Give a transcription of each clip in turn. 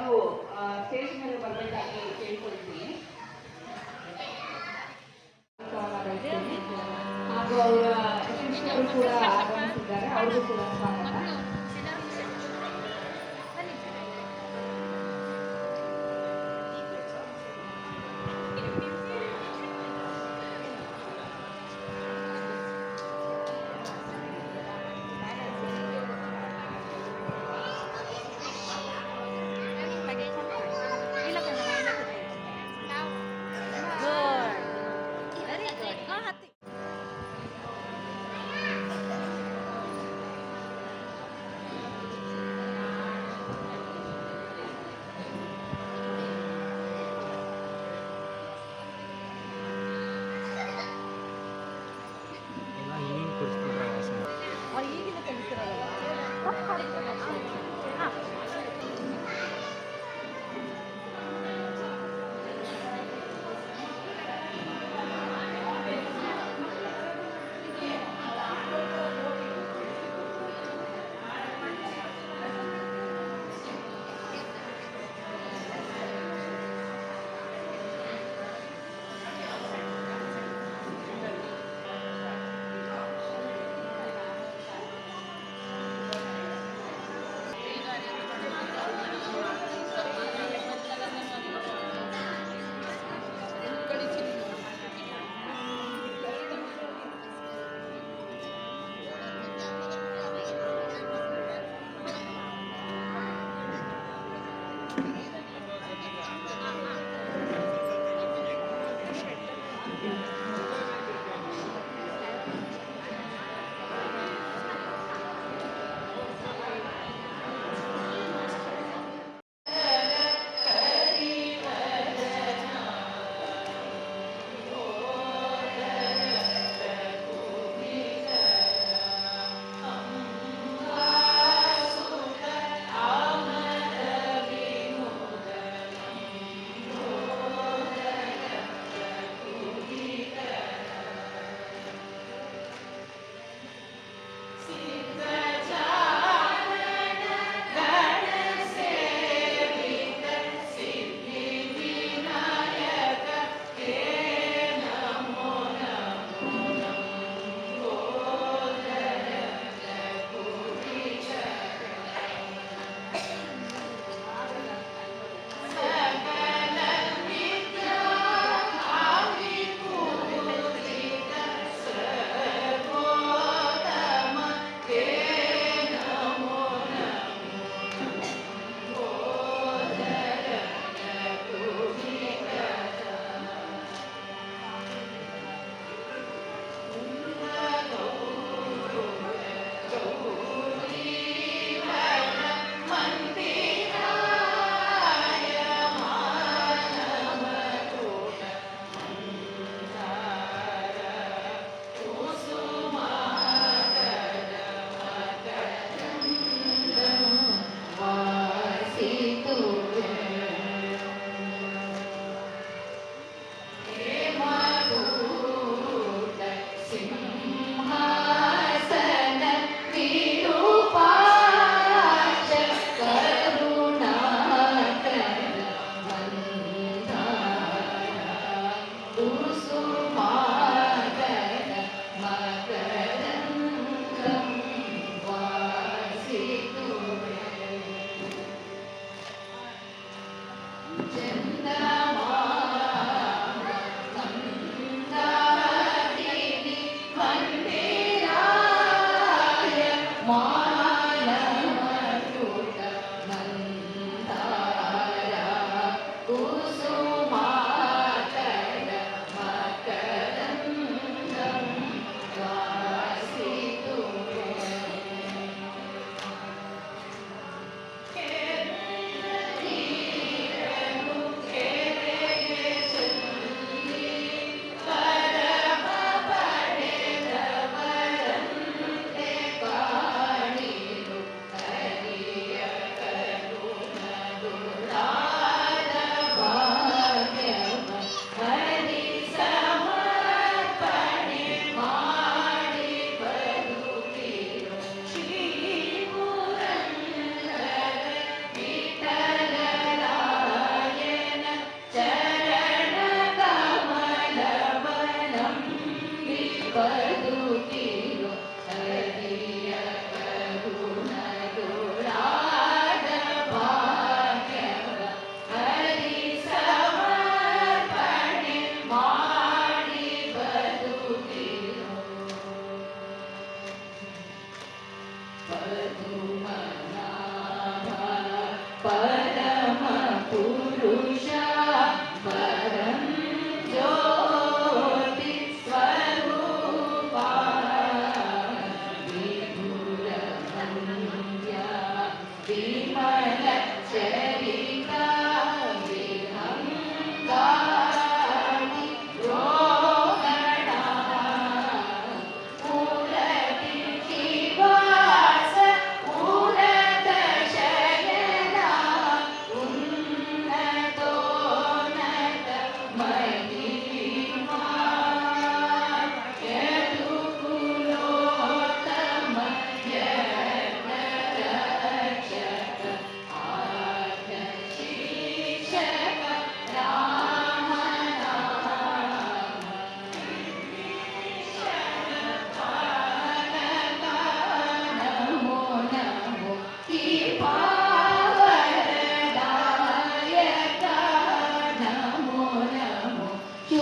ಅವರು ಸ್ಟೇಜ್ ಮೇಲೆ ಬರಬೇಕಾಗಿ ಕೇಳ್ಕೊಳ್ತೀನಿ. ಹಾಗೂ ಅವರ ಶಿಕ್ಷಕರು ಕೂಡ ಆಗಮಿಸಿದ್ದಾರೆ, ಅವ್ರಿಗೂ ಕೂಡ ಸ್ವಾಗತ.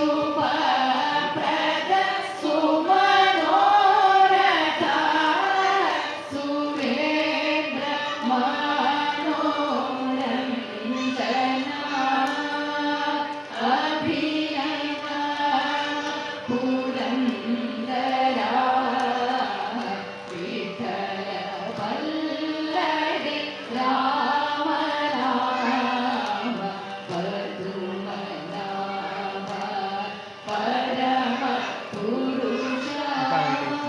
ಶುಭಪ್ರದ ಸುಮನೋರಥ ಸುರೇಂದ್ರ ಮನೋರಂಜನ ಅಭಿನಯ ಪುರಂದರ ವಿಠಲ ವಲ್ಲಡೆ ರಾಮ ರಾಮ ಪದ್ಮನಾಭ ಪರಮ ಪುರುಷ ಬ್ರಾಕೆಟ್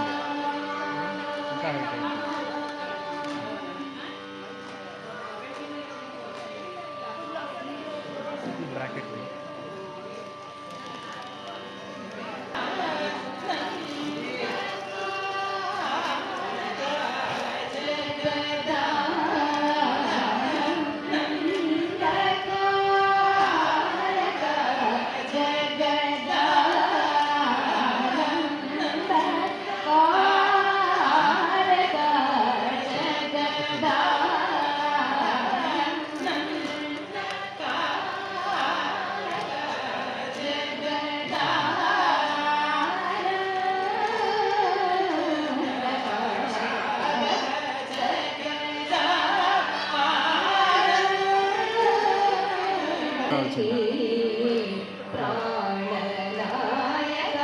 ಪ್ರಾಣನಾಯಕ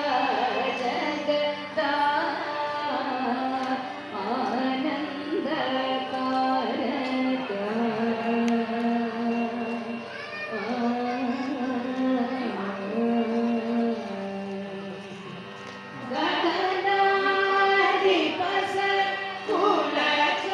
ಜಗತ್ತ ಆನಂದ ಕಾರಕ ಗಗನಾಧಿಪಸ ಕುಲಚ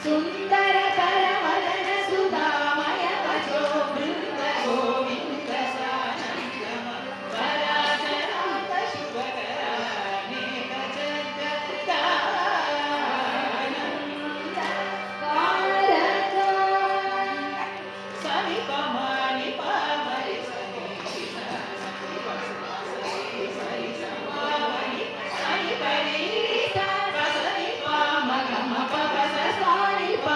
ಸುಂದರ ಕರವಲನ ಸುಧಾಮಯ ಭಜೋ ಬೃಂದ ಗೋವಿಂದ ಸಾನಂದಮ ಪರಾಶರಾಂತ ಶುಭಕರ ಅನೇಕ ಜಗದಾನಂದ ಕಾರಕ ಸವಿಪ ಮಾನಿ ಪಾಮರಿ ಸನಿ ಸರಿ ಸಮಾವನಿ ಸನಿ ಪರಿ ಸನಿ ಪಾಮ ಗಮ ಪವ ಸಾರಿ ಪಾ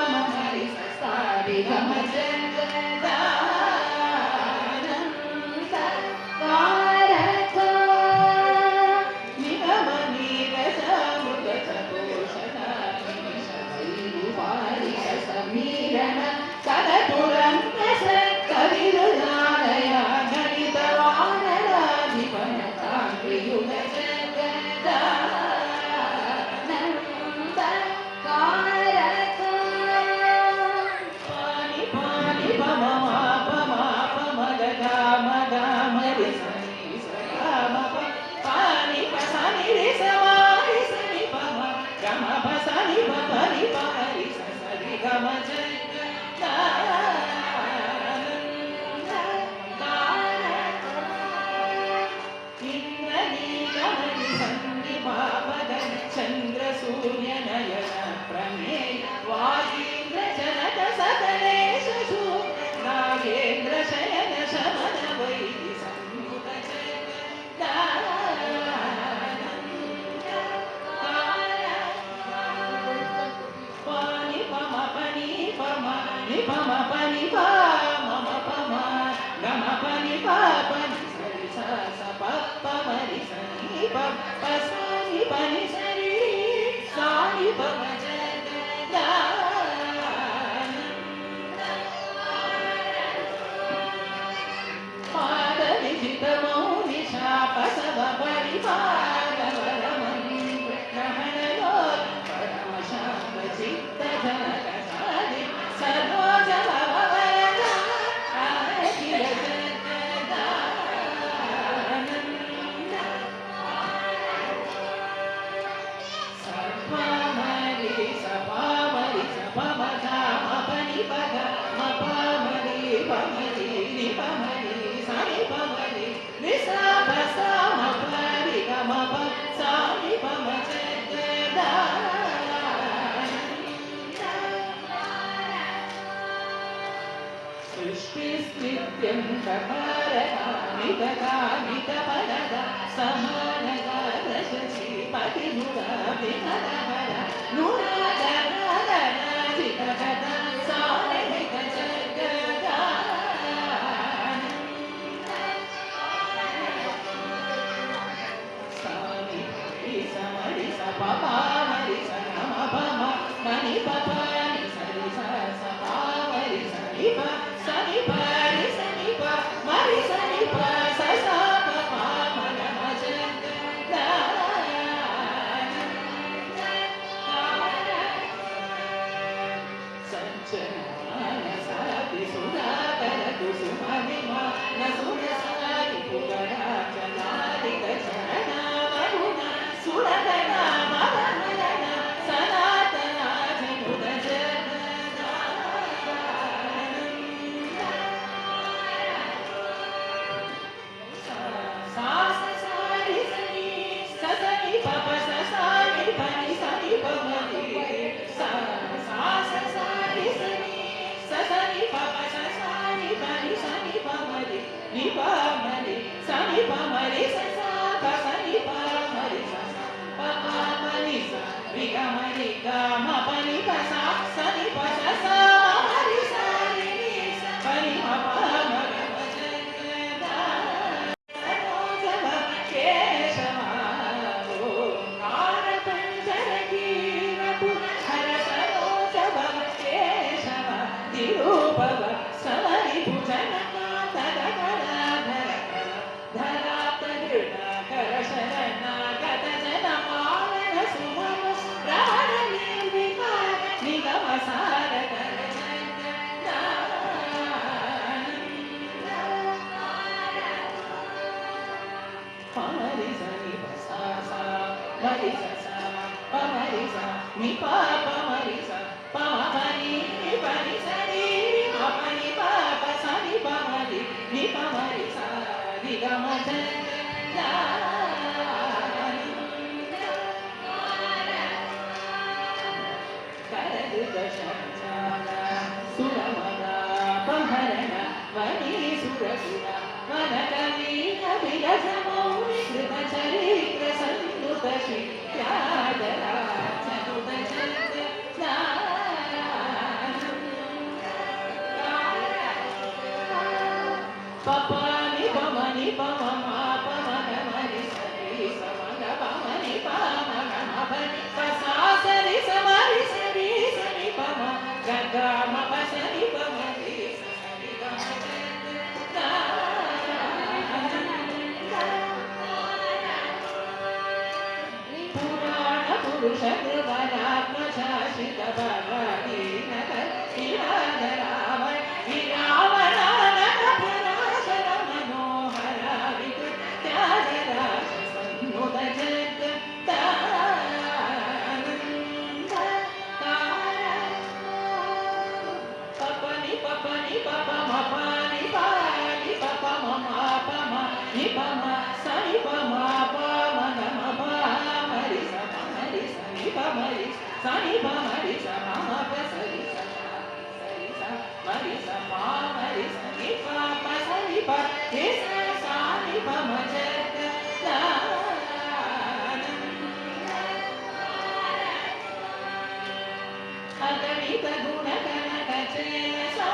pama pani pa mama pama gama pani pa pani sari sa sa pa pa mari sani pa pa sani pani sari sani pa ma da pada vijita mauni sha pa sa pa pani pa सृष्टिस्नित्यं कपारकामितकामितपरद समानगादशशीपतिमुराभिनरहर नुरागरागराजितगद सारहितजगदा सानि समरि सपपामरि सनमपम मणि पपानि सरि सपपामरि सनिप sani pa ni sani pa mari sani pa sa sa pa ma ma ga ma ja da sanchana sati sudakara kusumani ma na sudasari pugara chanari kachana varuna suradana maranana sanatana januda mi pa pa mari sa pa ma pa ni sa ni ma pa ni pa pa sa ni pa mari ni pa mari sa di ga ma ja la karadu dashana suramana paharana vani surasura vanakami abhilaja mauni krita charitra sannuta shri yadara papa ni pama ni pama ma pama ga ma ni sa ni sa ma ga pa ma ni pa ma ga ma pa ni pa sa sa ni sa ma ni sa ni pama ga ga ma pa sa ni pa ma ni sa ni ga ma da purana purusha devanatma shashita bhavani nagar iradara viravana Sani pa mari sa ma ma pa sa ri sa mari sa ma mari sa ni pa pa sa ni pa ni sa sa ni pa ma ja da aganita guna kana ka chela sa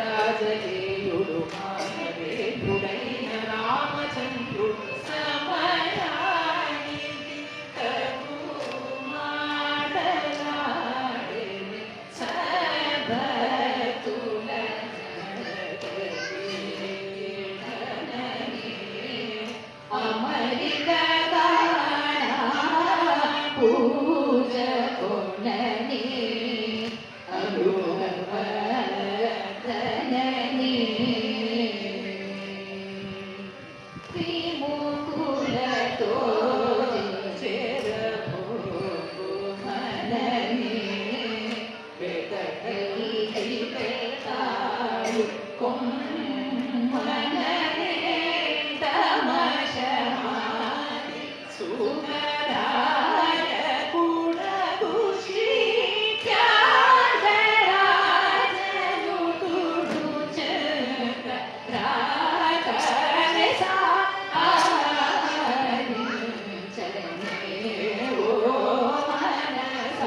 త్యాగరాజేయుడు మానవేంద్రుడైన రామచంద్రుడు సమయానికి తగు మాటలాడే సభతుల అమరిక పూజ కొనని అనువర్ధనని శ్రీముకులతో చేరబోమనని పెదకలి పెడతాడు కొమ్మనని తమశమాని సుగరాయ కుడగు శ్రీ త్యాగరాజనుతుడు చంద్ర రాకనే సారించనే ఓ మనస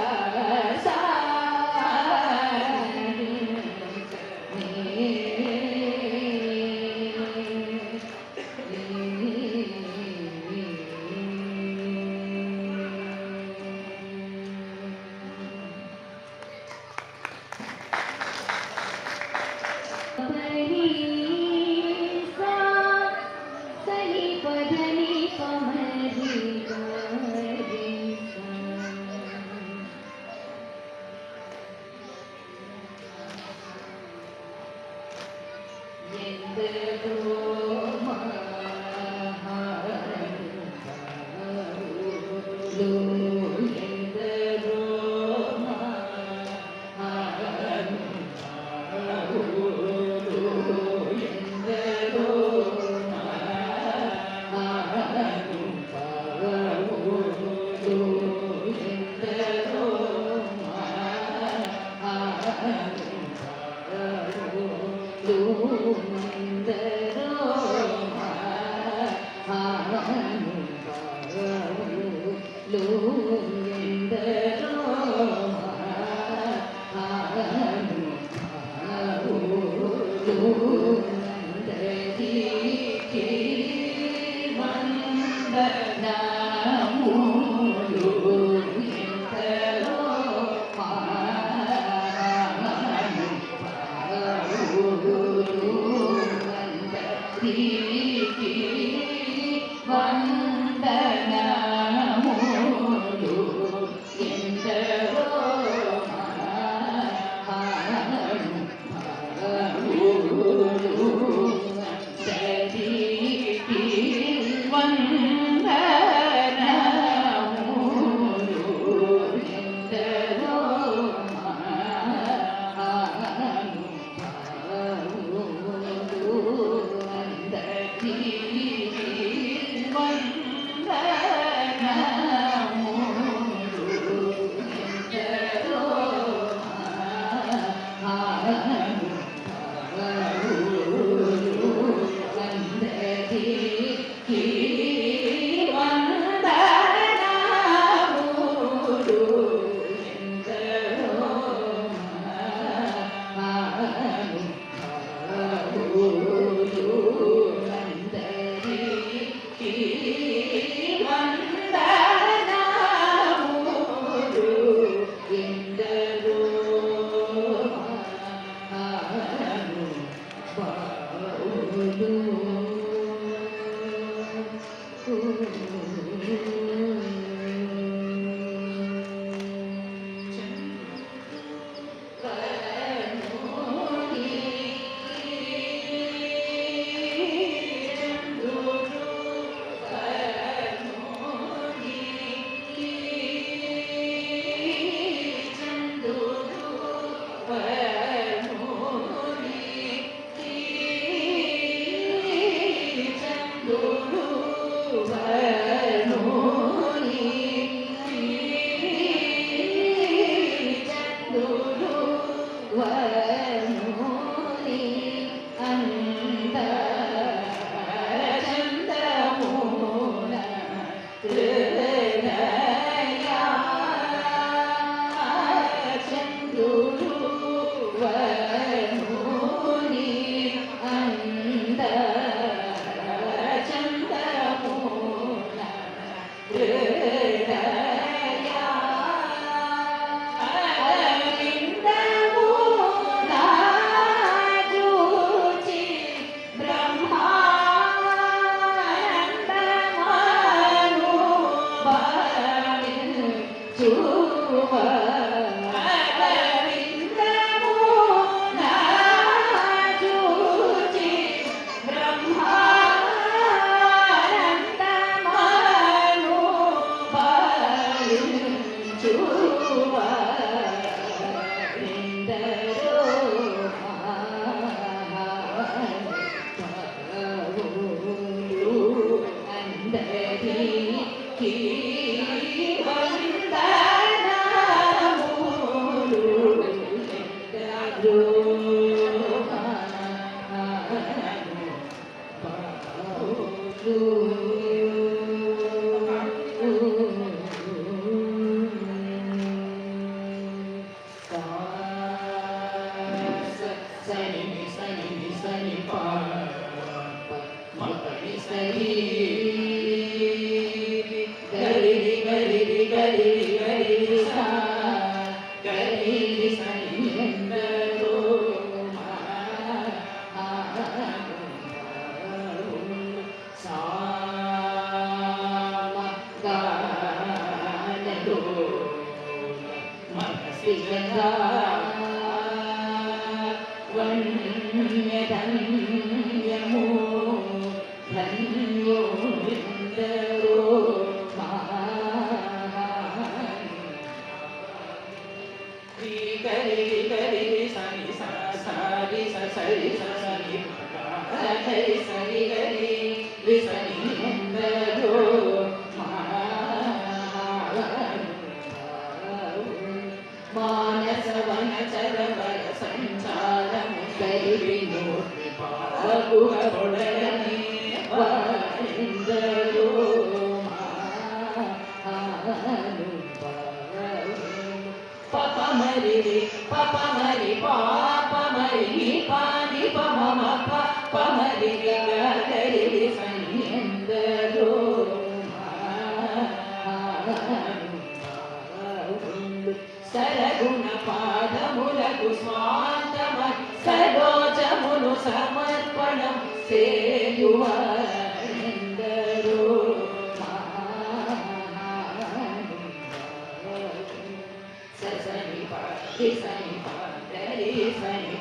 రి సని ప గరి సని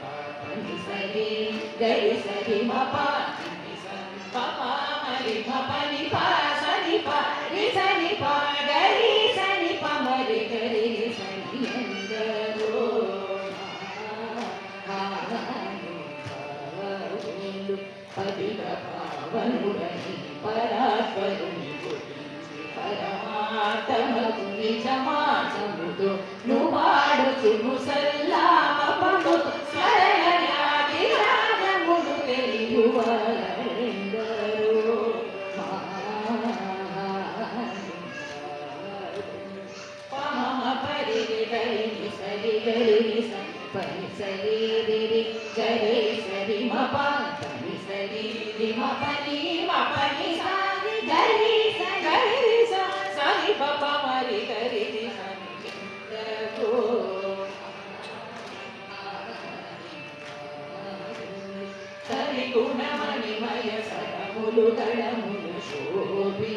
ప ని సరి గరి సరి మ ప ని సని ప ప మరి మ ప ని ప సని ప రి సని ప గరి సని ప మరి గరి రి సని ఎందరో పదిగ పావనుడని పరాత్పరుని గురించి పరమాత్మకు నిజమాసముతో నువాడుచును సల్లాపముతో స్మరణయాది రాగమును తెలియువారెందరో పమ పరి గరి సరి గరి సరి పరి సరి రి గరి సరి మ ప పరి సరి రి మ పని సారి గరి సరి సరి ప ప మరి గరి రి సని ఎందరో సరి గుణమణిమయ సరములు గణములు శోభి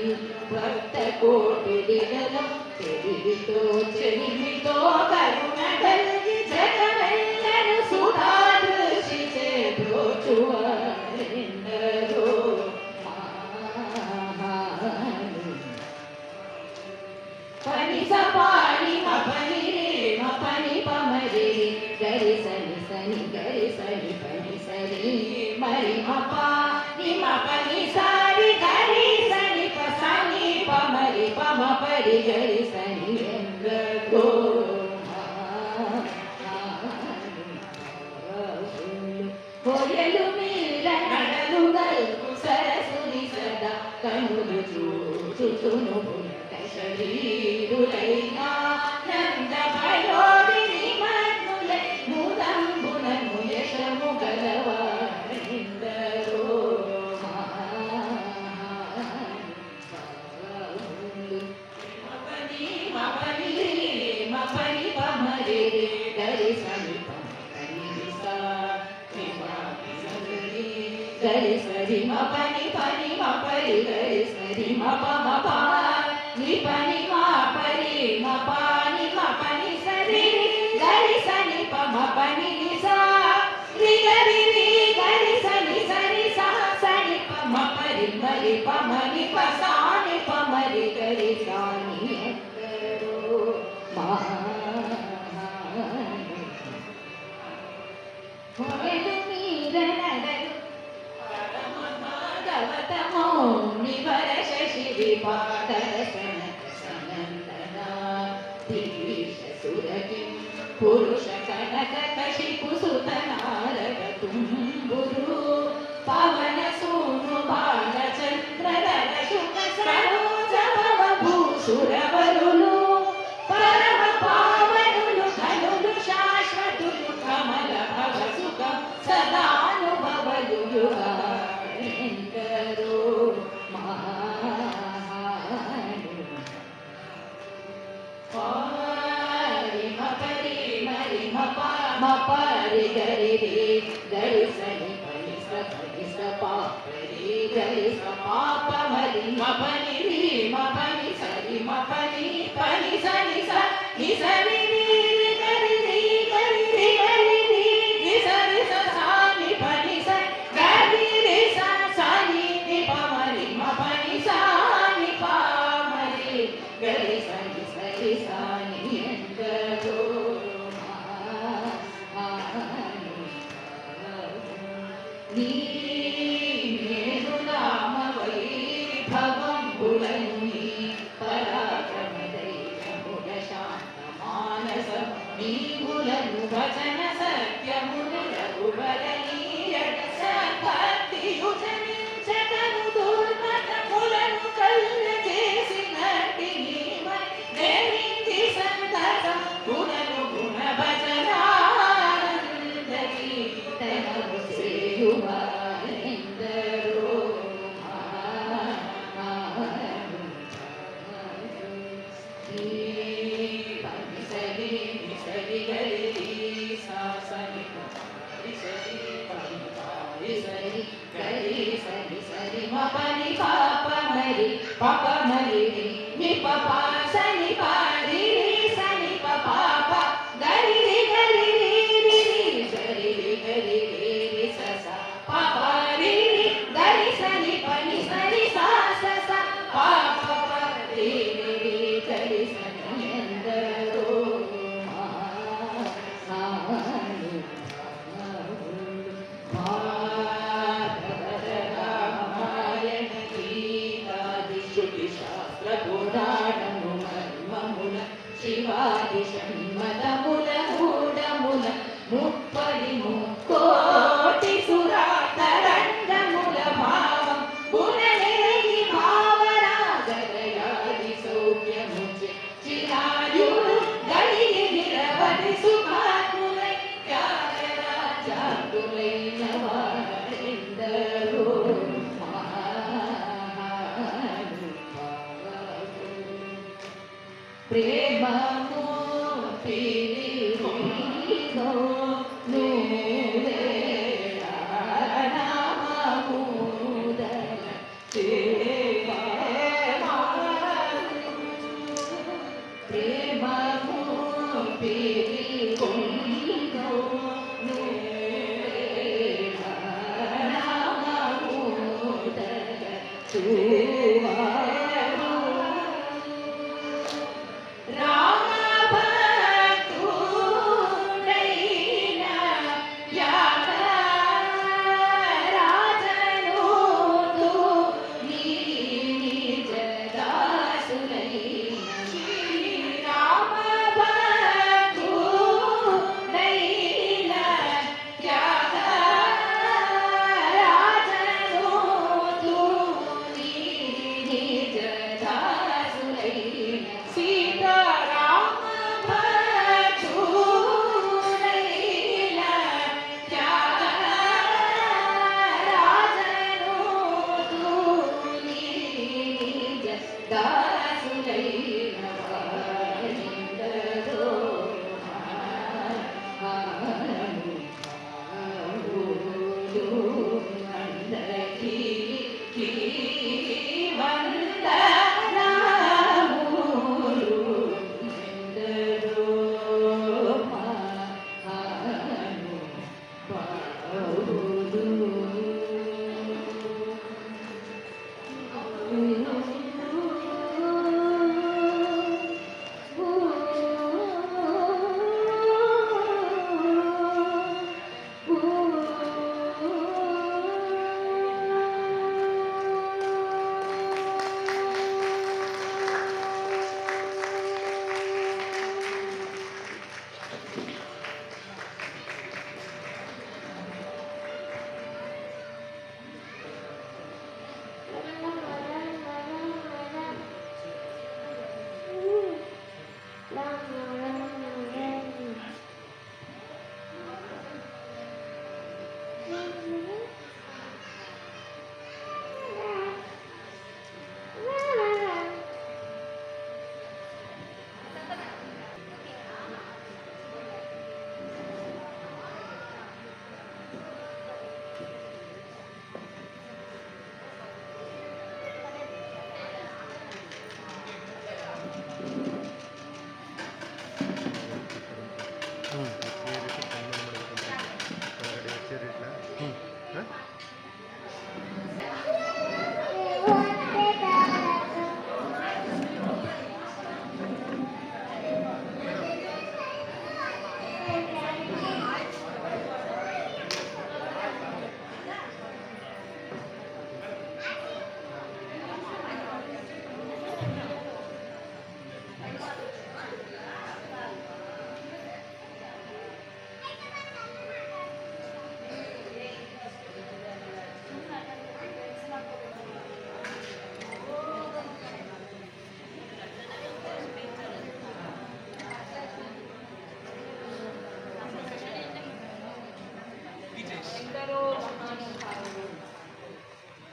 భక్త కోటి దిగలం తెలివితో చెలిమితో కరుణ కలిగి జగమెల్లరు సుధా దృష్టిచే బ్రోచువారెందరో పని సపాని మ పని రే మ పని పమరి గరి సని సని గరి సని పని సరి మరి మ ప ని మ పని సారి గరి సని ప సని పమరి పమ పరి గరి సని ఎందరో కొయలు మీర నడలు గల్పు సరసుని సదా కనులు చూచును శరీరులైనా నంద భయోడిని మన్నులై ముదంబునను యశము గలవారెందరో మపని పమరి గరి సని గరి సరి మ పని పని మ పరి గరి సరి మ ప మ ప ని పని మ పరి మ ప ని మ పని సరి గరి సని ప మ పని ని సా రి గరి రి గరి సని సరి సా సని ప మ పరి మరి ప మ ని ప సా ని ప మరి గరి సా ని ఎందరో కొయలు మీర నడలు గవతమో నివర శశి విపాదరసన సనందన దీశ సురకి పురుష కనక కశిపు సుత నారద తుంబురు పవన సూను బాలచంద్రధర శుక సరోజ భవ భూసురవరులు పరమ పావనులు ధనులు శాశ్వతులు కమల భవ సుఖం సదానుభవలు ఎందరో మ పరి గరి రి గరి సని పని స పాపరి గరి స పాప మరి మ పని రి మ పని సరి మ పని పని సని స ని సరి రి గరి రి గరి రి గరి రి ని సరి స సా ని పని స గరి రి స సా ని ని ప మరి మ పని సా ని ప మరి గరి సని సరి సా ని ఎందరో నేను నామ వైభవం పులని పరాక్రమ దైవముల శాంత మానసం నీవులను వచన సత్యములు రఘువరనీయడ సత్భక్తియుజనించగను దుర్మతములను కల్ల చేసినట్టి నీమై దేవించి సంతతం గుణను గుణ భజనానందరి తనము సేయువారెందరో పని సరి సరి గరి సా సని సరి గరి సరి సరి మ పని పాప మరి పాప మరి ని ప ప సని ప రి సని ప పాప శాస్త్ర పురాణము మర్మముల శివాది షణ్మదముల మూఢముల ముప్పది ముక్కోటి సురాతరంగముల భావం గుణనేగి భావరాగరయాది సౌఖ్యముచి చిరాయుడు గడిగి నిరవధి సుఖాత్ములై త్యాగరాజాతులైన వారెందరో ప్రేమము పిలిగో నువ్వే నామముదల ప్రేమము పిలిగో నువ్వే నామముదల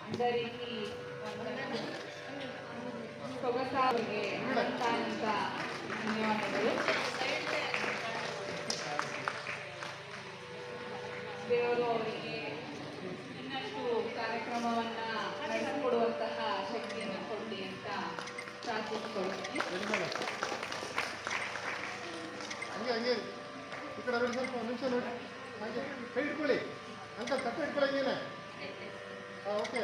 అందరికీ సొగసాగే అనంతానంత ధన్యవాదాలు. ದೇವರು ಅವರಿಗೆ ಇನ್ನಷ್ಟು ಕಾರ್ಯಕ್ರಮವನ್ನ ನಡೆಸಿಕೊಡುವಂತಹ ಶಕ್ತಿಯನ್ನು ಕೊಡಲಿ ಅಂತ ಪ್ರಾರ್ಥಿಸಿಕೊಳ್ಳುತ್ತೇನೆ. ಹಂಗೆ ಈ ಕಡೆ ನೋಡಿ, ಸ್ವಲ್ಪ ನಿಮಿಷ ನೋಡಿ, ಹಾಗೆ ಕೈ ಇಟ್ಕೊಳ್ಳಿ, ಅಂಕಲ್ ತಟ್ಟೆ ಇಟ್ಕೊಳ್ಳಿ ಹಂಗೇನೆ. ಹಾಂ, ಓಕೆ.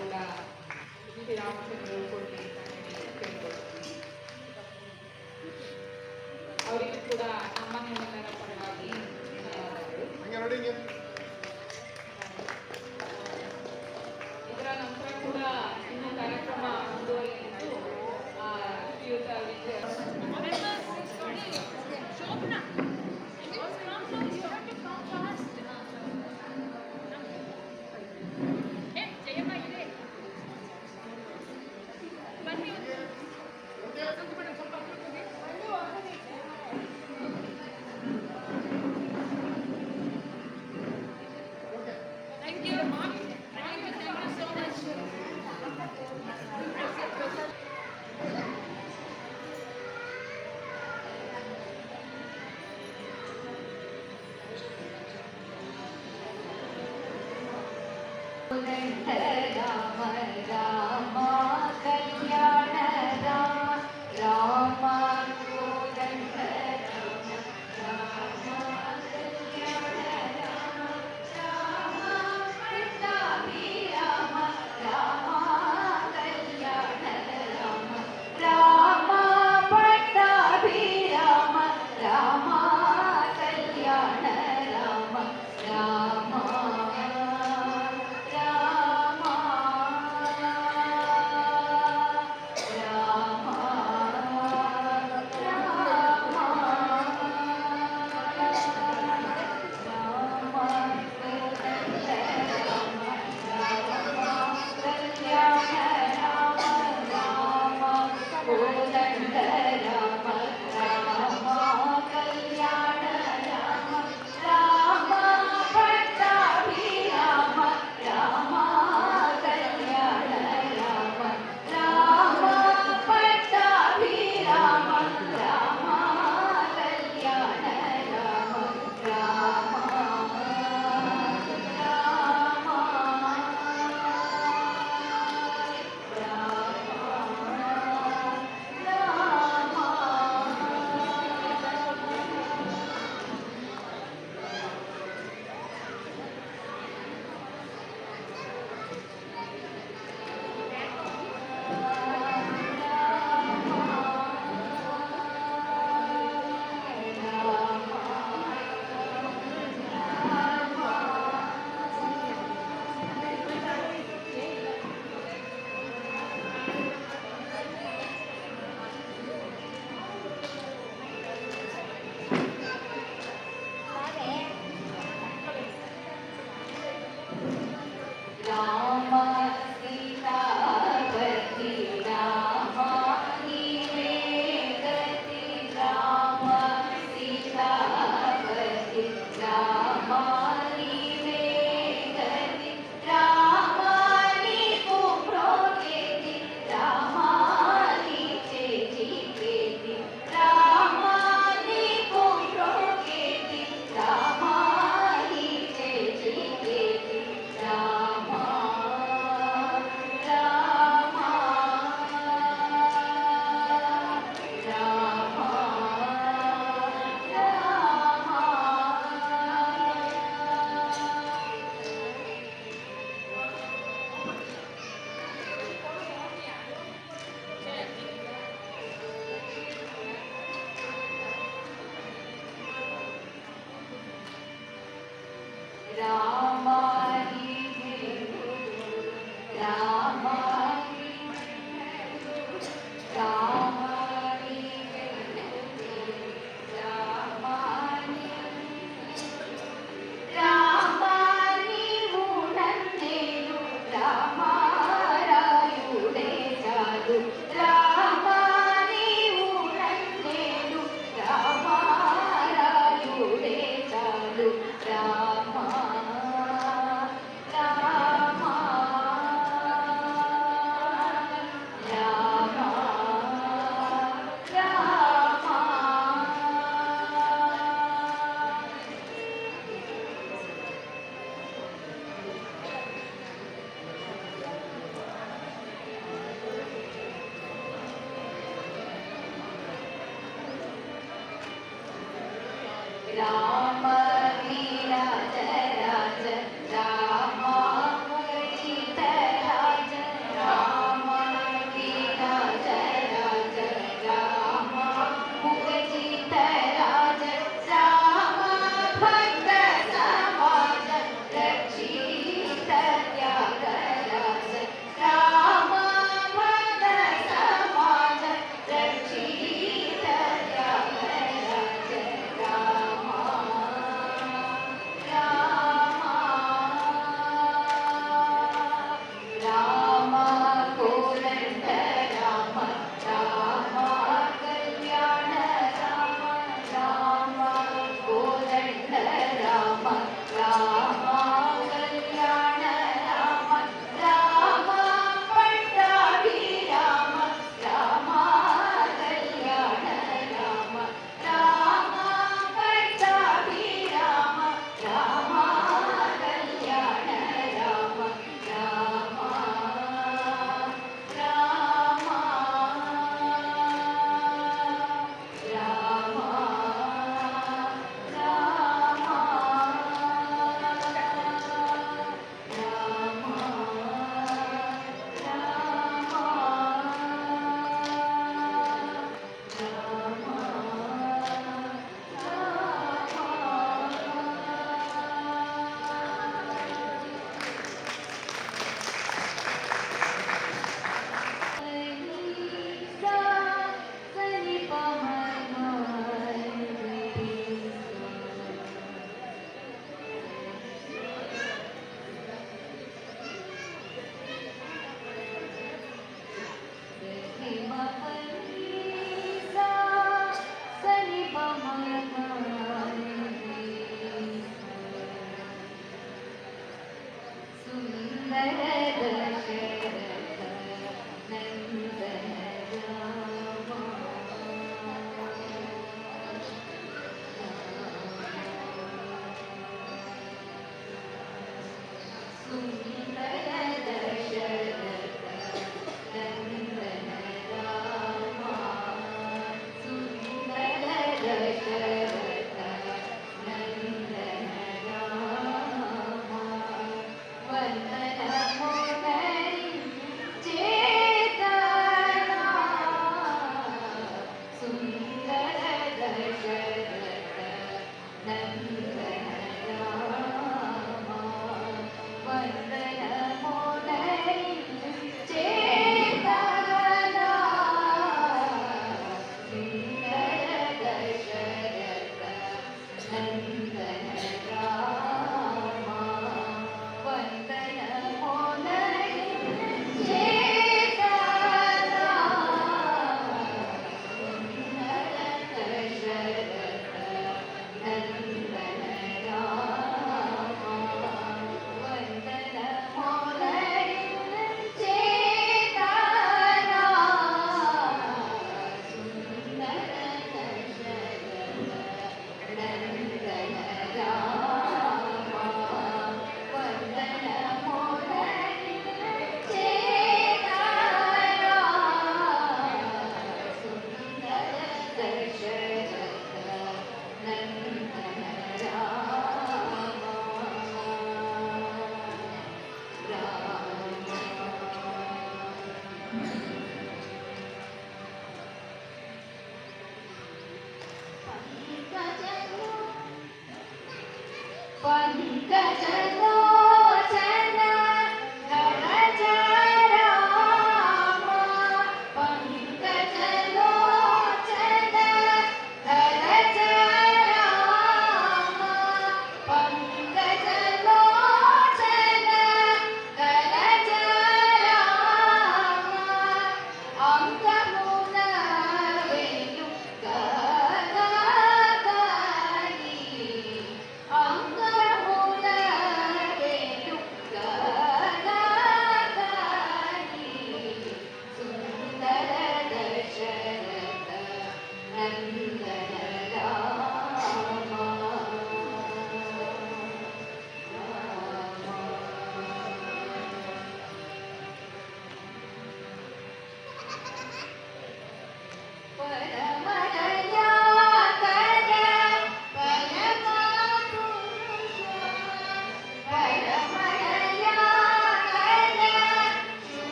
ಕೂಡ ಶ್ರೀರಾಮಚಂದ್ರರು ಕೊಡಲಿ ಅಂತ ಕೇಳ್ಕೊಳ್ತೀನಿ. ಅವರಿಗೂ ಕೂಡ ನಮ್ಮ ನಿಮ್ಮೆಲ್ಲರ ಪರವಾಗಿ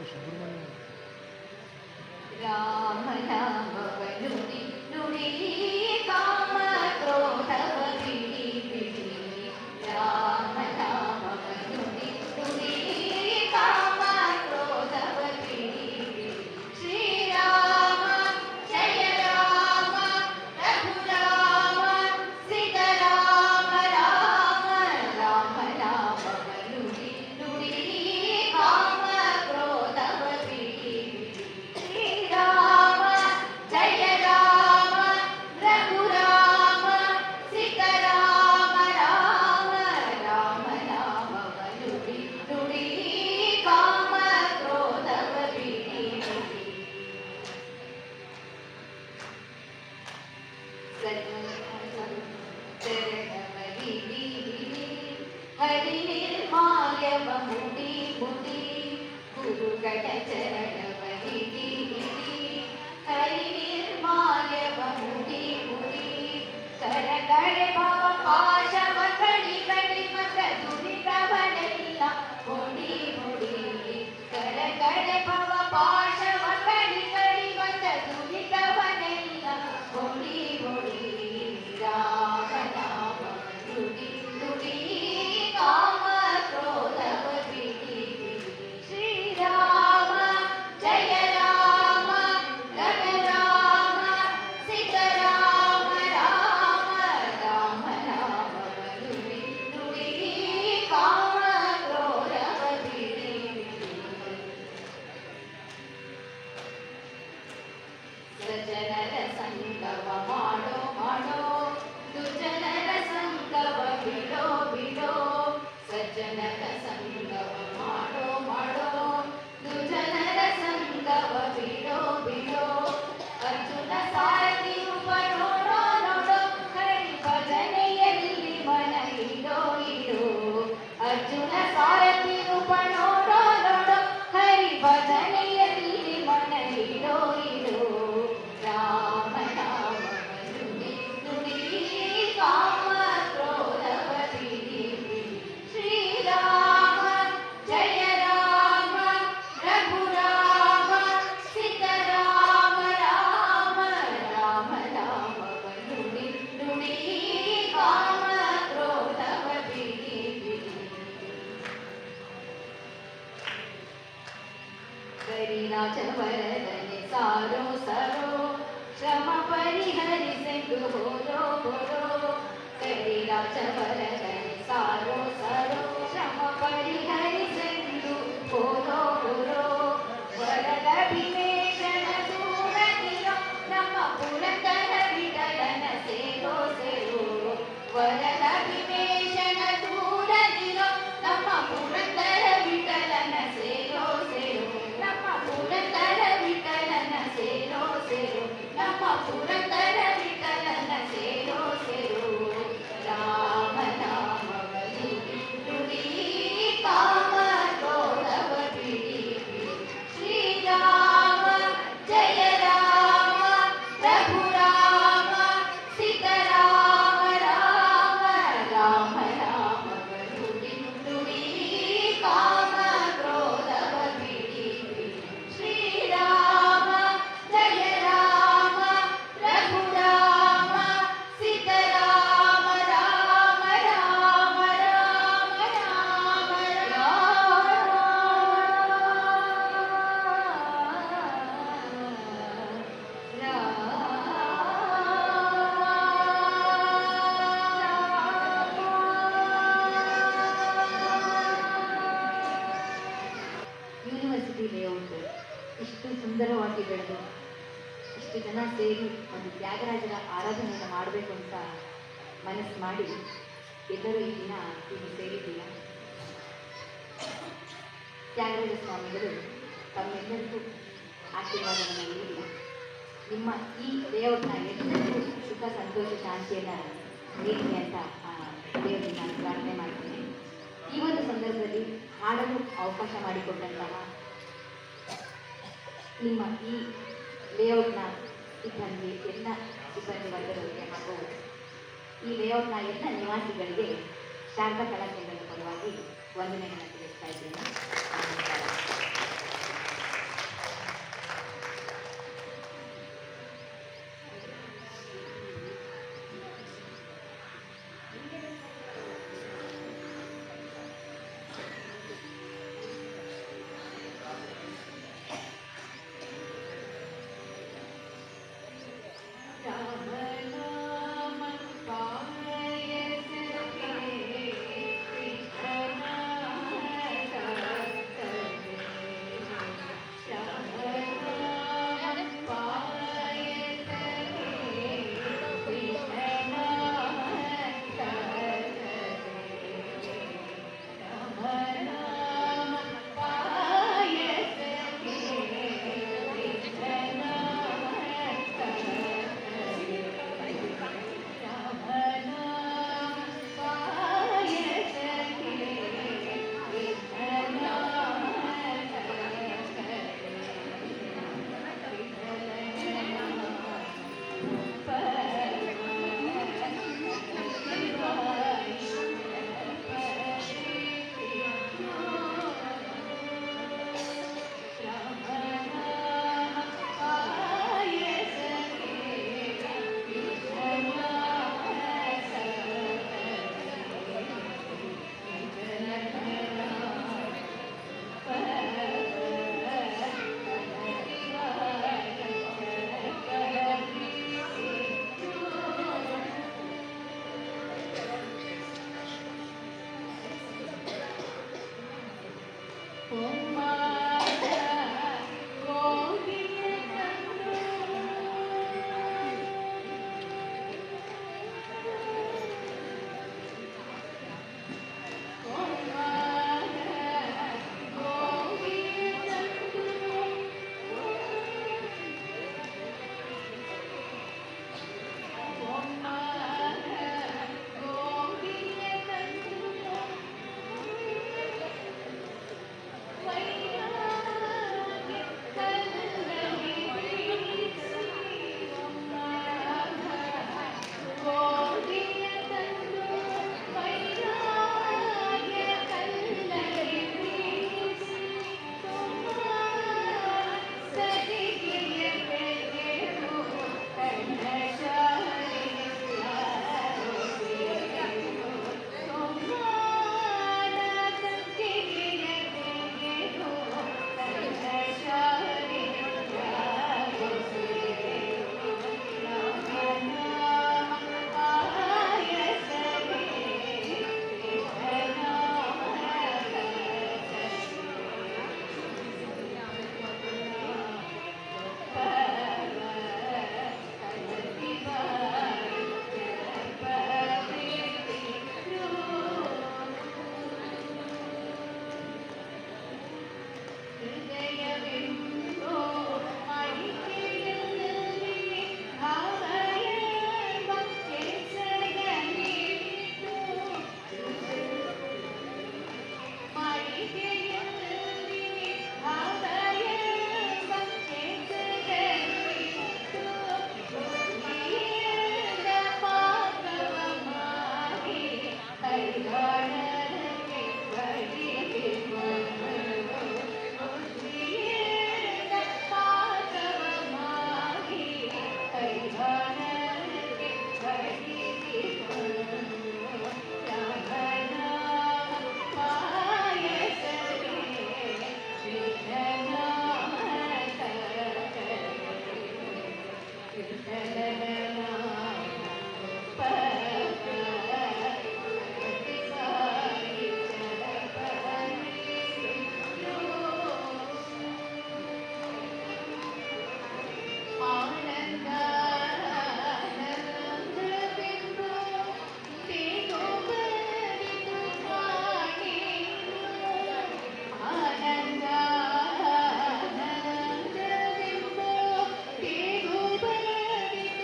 ಸುಬ್ರಹ್ಮಣ್ಯ ರಾಮ ನಾಮವ ನುಡಿ ನುಡಿ ಕಾಮ ಕ್ರೋಧವ ಬಿಡಿ ಬಿಡಿ ರಾಮ ನಾಮವ ನುಡಿ ನುಡಿ ಕಾಮ ಕ್ರೋಧವ ಬಿಡಿ ಬಿಡಿ ಶ್ರೀರಾಮ ಜಯ ರಾಮ ರಘುರಾಮ ಸೀತಾರಾಮ ರಾಮ ರಾಮ ನಾಮವ ನುಡಿ ನುಡಿ ಕಾಮ ಕ್ರೋಧವ ಬಿಡಿ ಬಿಡಿ ಶ್ರೀರಾಮ ಜಯ ರಾಮ ರಘುರಾಮ ಸೀತಾರಾಮ ರಾಮ ರಾಮ ನಾಮವ ನುಡಿ ನುಡಿ ಕಾಮ ಕ್ರೋಧವ ಬಿಡಿ ಹರಿ ನಿರ್ಮಾಲ್ಯವ ಮುಡಿ ಮುಡಿ ಗುರುಗಳ ಚರಣವ ಹಿಡಿ ಹಿಡಿ ಹರಿ ನಿರ್ಮಾಲ್ಯವ ಮುಡಿ ಮುಡಿ ಕರಗಳೆ ಭವ ಪಾಶವ ಕಡಿ ಕಡಿ ಮತ ದುರಿತವನೆಲ್ಲ ಮುಡಿ ಮುಡಿ ಕರಗಳೆ ಭವ ಪಾಶವ ಕಡಿ ಕಡಿ ಮತ ದುರಿತವನೆಲ್ಲ ಮುಡಿ ಮುಡಿ ರಾಮ ನಾಮ ನುಡಿ ನುಡಿ ಕಾಮ ಕ್ರೋಧವ ಬಿಡಿ ಬಿಡಿ ಶ್ರೀರಾಮ ಜಯ ರಾಮ ರಘುರಾಮ ಸೀತಾರಾಮ ರಾಮ ರಾಮ ನಾಮವ ನುಡಿ ನುಡಿ ಕಾಮ ಕ್ರೋಧವ ಬಿಡಿ ಬಿಡಿ ಸಜ್ಜನರ ಸಂಗವ ಮಾಡೋ ಮಾಡೋ ದುರ್ಜನರ ಸಂಗವ ಬಿಡೋ ಬಿಡೋ ಸಜ್ಜನರ ಸಂಗವ ಮಾಡೋ ಮಾಡೋ ದುರ್ಜನರ ಸಂಗವ ಬಿಡೋ ಬಿಡೋ ಅರ್ಜುನ ಸಾರಥಿ ರೂಪ ನೋಡೋ ನೋಡೋ ಹರಿ ಭಜನೆಯಲ್ಲಿ ಮನ ಇಡೋ ಇಡೋ ಅರ್ಜುನ ಸಾರಥಿ ರೂಪ ನೋಡೋ ನೋಡೋ ಹರಿ ಭಜನೆಯಲ್ಲಿ ಮನ ಇಡೋ ಇಡೋ ರಾಮ ನಾಮವ ನುಡಿ ನುಡಿ ಕಾಮ ಕ್ರೋಧವ ಬಿಡಿ ಬಿಡಿ ಶ್ರೀರಾಮ ಜಯ ರಾಮ ರಘುರಾಮ ಸೀತಾರಾಮ ರಾಮ ರಾಮ ನಾಮವ ನುಡಿ ನುಡಿ ಕಾಮ ಕ್ರೋಧವ ಬಿಡಿ ಬಿಡಿ ಕರಿರಾಜವರದನೆ ಸಾರೋ ಸರೋ ಶ್ರಮ ಪರಿಹರಿಸೆಂದು ಹೋರೋ ಹೋರೋ ಕರಿರಾಜವರದನೆ ಸಾರೋ ಸರೋ ಶ್ರಮ ಪರಿಹರಿಸೆಂದು ಹೋರೋ ಹೋರೋ ವರದ ವಿವೇಶನ ದೂರನಿರೋ ನಮ್ಮ ಪುರಂದರ ವಿಠಲನ ಸೇರೋ ಸೇರೋ ವರದ ವಿವೇಶನ ದೂರನಿರೋ ನಮ್ಮ ಪುರಂದರ ವಿಠಲನ ಸೇರೋ ಸೇರೋ ನಮ್ಮ ಪುರಂದರ ವಿಠಲನ ಸೇರೋ ಸೇರೋ ನಮ್ಮ ಪುರಂದರ ವಿಠಲನ ಸೇರೋ ಸೇರೋ ರಾಮ ನಾಮವ ನುಡಿ ನುಡಿ ಕಾಮ ಕ್ರೋಧವ ಬಿಡಿ ಬಿಡಿ ಶ್ರೀರಾಮ ಜಯ ರಾಮ ರಘುರಾಮ ಸೀತಾರಾಮ ರಾಮ ರಾಮ ನಾಮವ ನುಡಿ ನುಡಿ ಕಾಮ ಕ್ರೋಧವ ಬಿಡಿ ಬಿಡಿ ಶ್ರೀರಾಮ ಜಯ ರಾಮ ರಘುರಾಮ ಸೀತಾರಾಮ ರಾಮ ರಾಮ ರಾಮ ರಾಮ ಯೂನಿವರ್ಸಿಟಿ ಲೇಔಟ್ ಇಷ್ಟು ಸುಂದರವಾಗಿ ಬೆಳೆದು ಇಷ್ಟು ಜನ ಸೇರಿ ಒಂದು ತ್ಯಾಗರಾಜರ ಆರಾಧನೆಯನ್ನು ಮಾಡಬೇಕು ಅಂತ ಮನಸ್ಸು ಮಾಡಿ ಎಲ್ಲರೂ ಈ ದಿನ ಇಲ್ಲಿ ಸೇರಿದ್ದೀರ. ತ್ಯಾಗರಾಜ ಸ್ವಾಮಿಗಳು ತಮ್ಮೆಲ್ಲರಿಗೂ ಆಶೀರ್ವಾದವನ್ನು ನೀಡಿ ನಿಮ್ಮ ಈ ಲೇಔಟ್ನ ಎಲ್ಲರಿಗೂ ಸುಖ ಸಂತೋಷ ಶಾಂತಿಯನ್ನು ನೀಡಿ ಅಂತ ದೇವರಿಗೆ ನಾನು ಪ್ರಾರ್ಥನೆ ಮಾಡ್ತೀನಿ. ಈ ಒಂದು ಸಂದರ್ಭದಲ್ಲಿ ಹಾಡಲು ಅವಕಾಶ ಮಾಡಿಕೊಟ್ಟಂತಹ ನಿಮ್ಮ ಈ ಲೇಔಟ್ನ ಸಿಬ್ಬಂದಿ ಎಲ್ಲ ಸಿಬ್ಬಂದಿ ವರ್ಗದವರಿಗೆ ಹಾಗೂ ಈ ಲೇಔಟ್ನ ಎಲ್ಲ ನಿವಾಸಿಗಳಿಗೆ ಶಾರದಾ ಕಲಾ ಕೇಂದ್ರದ ಪರವಾಗಿ ವಂದನೆಗಳನ್ನು ತಿಳಿಸ್ತಾ ತಿಳಿಸ್ತಾ ಇದ್ದೀನಿ.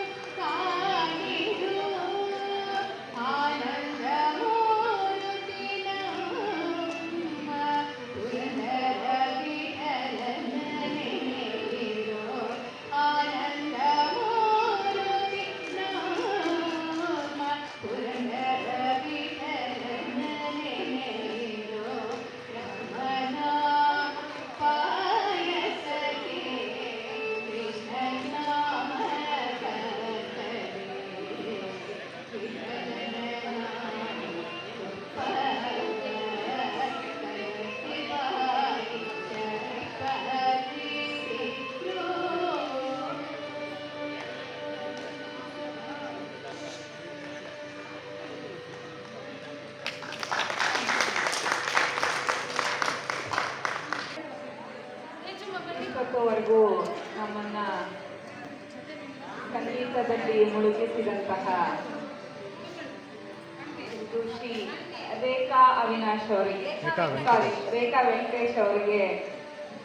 ನಮಸ್ಕಾರ. ಸಂಗೀತದಲ್ಲಿ ಮುಳುಗಿಸಿದಂತಹ ಇದು ಶ್ರೀ ರೇಖಾ ಅವಿನಾಶ್ ಅವರಿಗೆ ರೇಖಾ ವೆಂಕಟೇಶ್ ಅವರಿಗೆ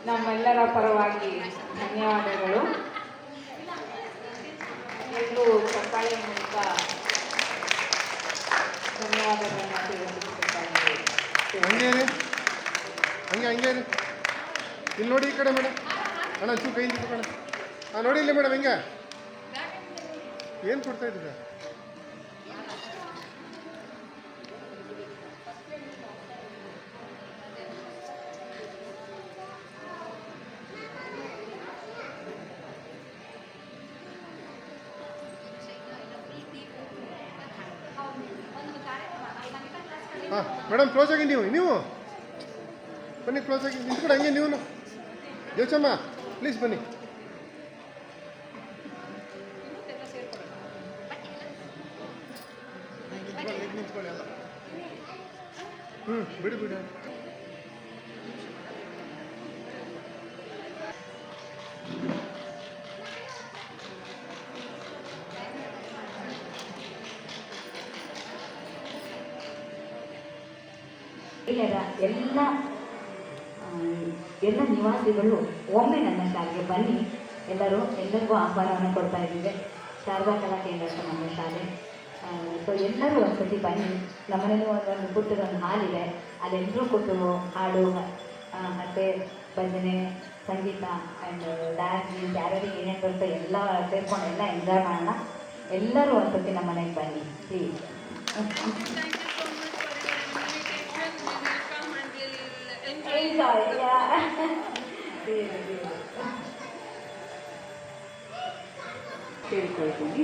ನಮ್ಮೆಲ್ಲರ ಪರವಾಗಿ ಧನ್ಯವಾದಗಳು. ಎಲ್ಲರೂ ಚಪ್ಪಾಳೆ ಮೂಲಕ ಧನ್ಯವಾದಗಳನ್ನ ತಿಳಿಸಬೇಕಾಗಿದೆ. ಹಂಗೆ ಹಂಗೆ ಇಲ್ಲಿ ನೋಡಿ ಈ ಕಡೆ ಮೇಡಮ್. ಅಣ್ಣ ಚೂ ಕೈ ಕಣ. ಹಾಂ ನೋಡಿ ಇಲ್ಲಿ ಮೇಡಮ್ ಹೆಂಗೆ ಏನು ಕೊಡ್ತಾ ಇದ್ದೀರಾ? ಹಾಂ ಮೇಡಮ್ ಕ್ಲೋಸ್ ಆಗಿ ನೀವು ಬನ್ನಿ, ಕ್ಲೋಸ್ ಆಗಿ ನಿಂತ್ಕೊಡಿ ಹಂಗೆ ನೀವು. ಯೋಚಮ್ಮ ಪ್ಲೀಸ್ ಬನ್ನಿ. ನಿಂತ್ಕೊಳ್ಳಿ ಅಲ್ಲ. ಬಿಡಿ ಎಲ್ಲ ನಿವಾಸಿಗಳು ಒಮ್ಮೆ ನನ್ನ ಶಾಲೆಗೆ ಬನ್ನಿ. ಎಲ್ಲರಿಗೂ ಆಹ್ವಾನವನ್ನು ಕೊಡ್ತಾ ಇದ್ದೀವಿ. ಶಾರದಾ ಕಲಾ ಕೇಂದ್ರ ನಮ್ಮ ಶಾಲೆ. ಸೊ ಎಲ್ಲರೂ ಒಂದ್ಸತಿ ಬನ್ನಿ. ನಮ್ಮನೇಲಿ ಒಂದು ಪುಟ್ಟದೊಂದು ಹಾಲಿದೆ, ಅಲ್ಲೆಲ್ಲರೂ ಕೂತು ಹಾಡು ಮತ್ತು ಭಜನೆ, ಸಂಗೀತ ಆ್ಯಂಡ್ ಡ್ಯಾನ್ಸ್ ಯಾರ್ಯಾರಿಗೆ ಏನೇನು ಬರುತ್ತೋ ಎಲ್ಲ ಸೇರ್ಕೊಂಡು ಎಲ್ಲ ಎಂಜಾಯ್ ಮಾಡೋಣ. ಎಲ್ಲರೂ ಒಂದ್ಸತಿ ನಮ್ಮ ಮನೆಗೆ ಬನ್ನಿ ಪ್ಲೀಸ್. ಕೇಳ್ಕೊಳ್ತೀನಿ.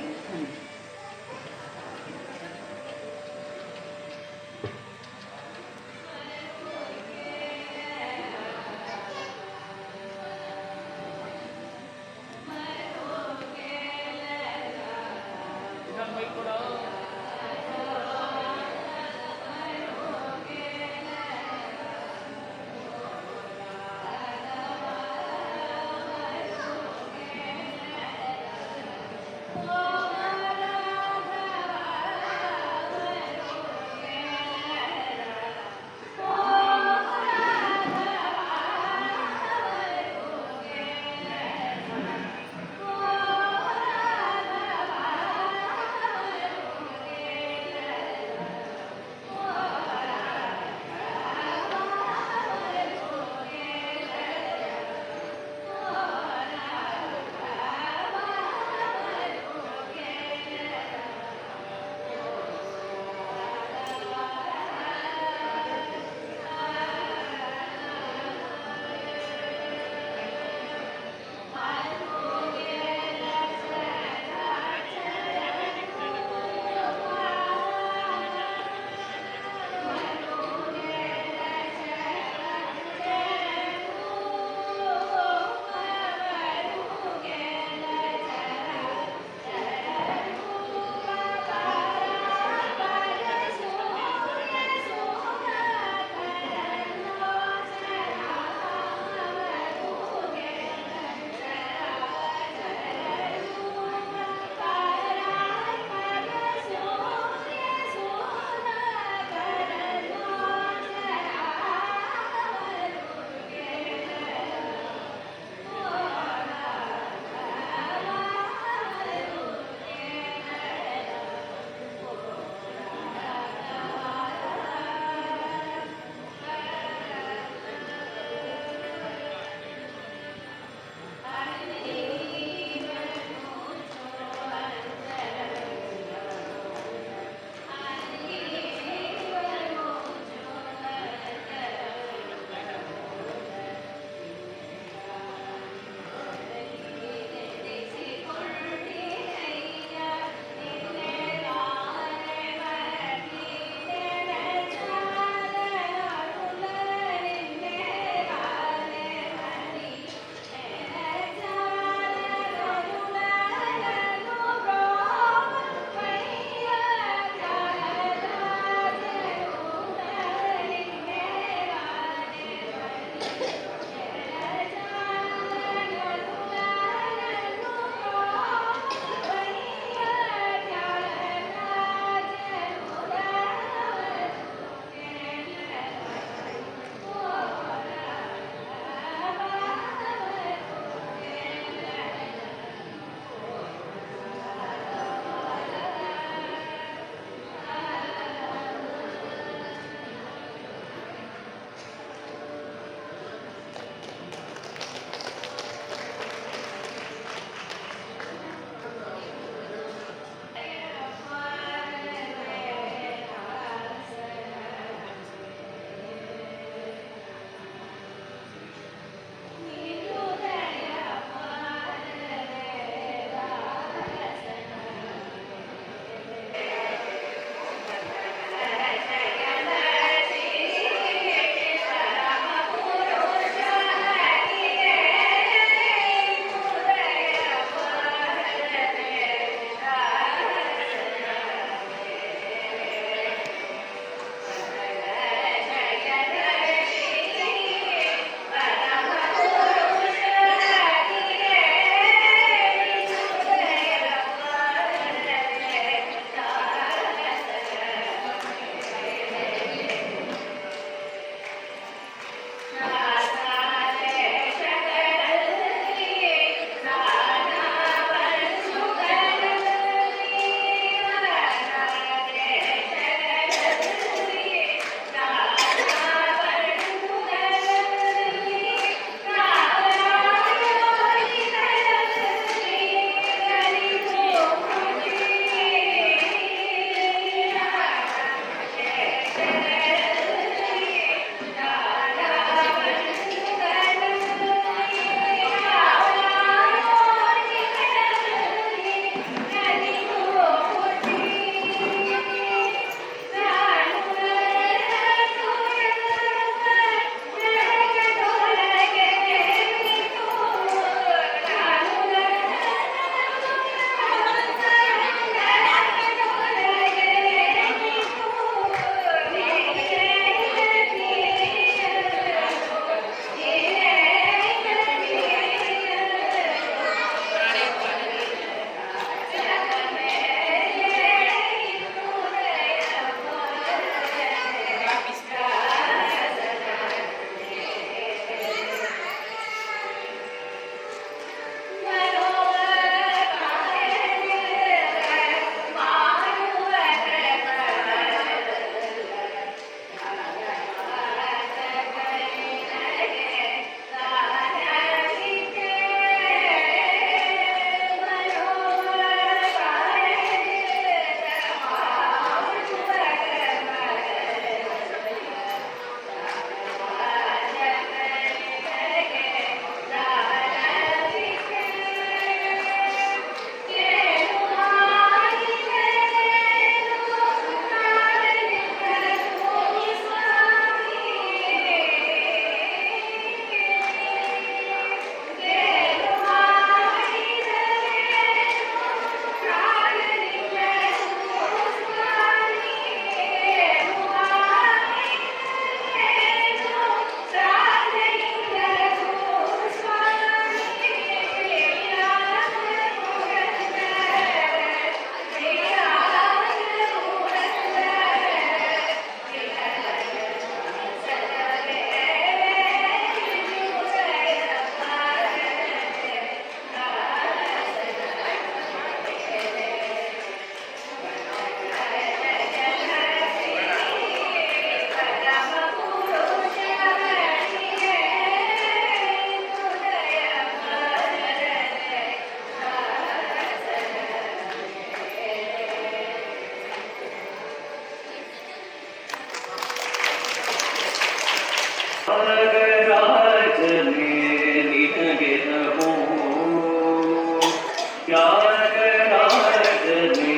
ತ್ಯಾಗರಾಜನೇ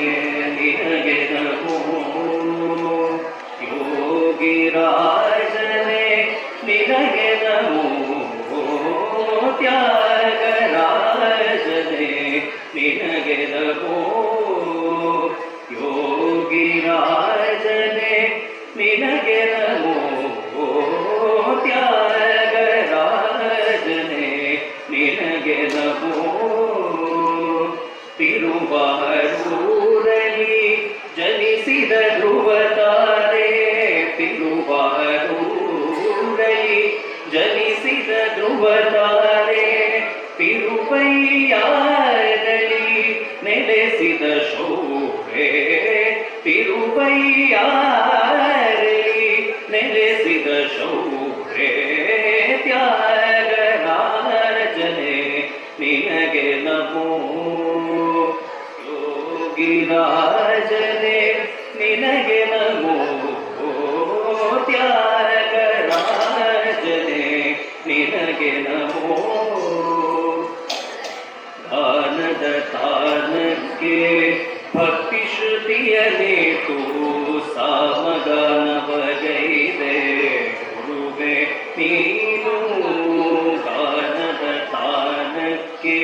ನಿನಗೆ ನಮೋ ಯೋಗಿರಾಜನೇ ನಿನಗೆ ನಮೋ ತ್ಯಾಗರಾಜನೇ ನಿನಗೆ ನಮೋ ಯೋಗಿರಾಜನೇ ನಿನಗೆ ನಮೋ ತ್ಯಾಗರಾಜನೇ ನಿನಗೆ ನಮೋ ತಿರುವಾರೂರಲ್ಲಿ ಜನಿಸಿದ ಧ್ರುವತಾರೆ ತಿರುವಾರೂರಲ್ಲಿ ಜನಿಸಿದ ಧ್ರುವತಾರೆ ತಿರುಪಯ್ಯಾದಲ್ಲಿ ನೆಲೆಸಿದ ಶೋಭೆ ತಿರುಪಯ್ಯಾದಲ್ಲಿ ನೆಲೆಸಿದ ಶೋಭೆ ತ್ಯಾಗರಾಜನೇ ನಿನಗೆ ನಮೋ ಯೋಗಿರಾಜನೇ ನಿನಗೆ ನಮೋ ತ್ಯಾಗರಾಜನೇ ನಿನಗೆ ನಮೋ ದಾನದ ತಾನಕ್ಕೆ ಭಕ್ತಿ ಶ್ರುತಿಯನೇತು ಸಾಮಗಾನವಗೈದೆ ಗುರುವೆ ನೀನು ಗಾನದ ತಾನಕ್ಕೆ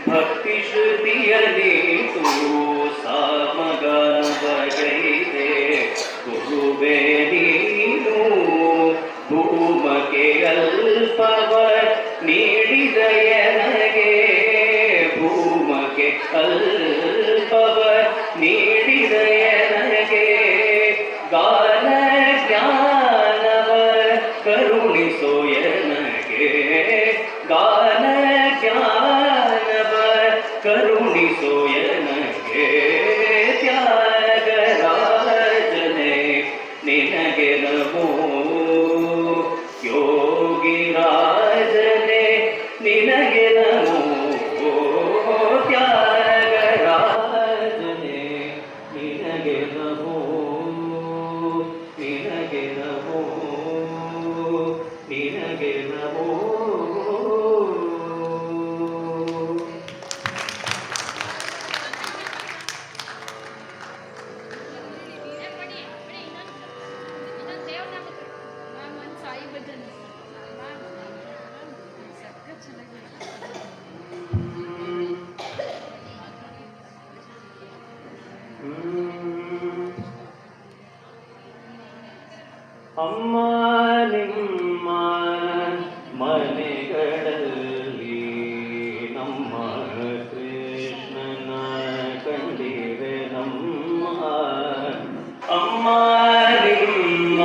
ಭಕ್ತಿ ಶ್ರುತಿಯನೇತು ಸಾಮಗಾನವಗೈದೆ ಗುರುವೆ ನೀನು ಭೂಮಕ್ಕೆ ಅಲ್ಪವ ನೀಡಿದ ಎನಗೆ ಭೂಮಕ್ಕೆ ಅಲ್ಪವ ನೀಡಿದ ಎನಗೆ ಗಾನ ಜ್ಞಾನವ ಕರುಣಿಸೋ ಎನಗೆ ಗಾನ ಜ್ಞಾನವ ಕರುಣಿಸೋ ಎನಗೆ ತ್ಯಾಗರಾಜನೇ ನಿನಗೆ ನಮೋ ಯೋಗಿರಾಜನೇ ನಿನಗೆ ನಮೋ ತ್ಯಾಗರಾಜನೇ ನಿನಗೆ ನಮೋ ನಿನಗೆ ನಮೋ ನಿನಗೆ ನಮೋ ಅಮ್ಮ ನಿಮ್ಮ ಮನೆಗಳಲ್ಲಿ ನಮ್ಮ ಕೃಷ್ಣನ ಕಂಡಿವೆ ನಮ್ಮ ಅಮ್ಮ ನಿಮ್ಮ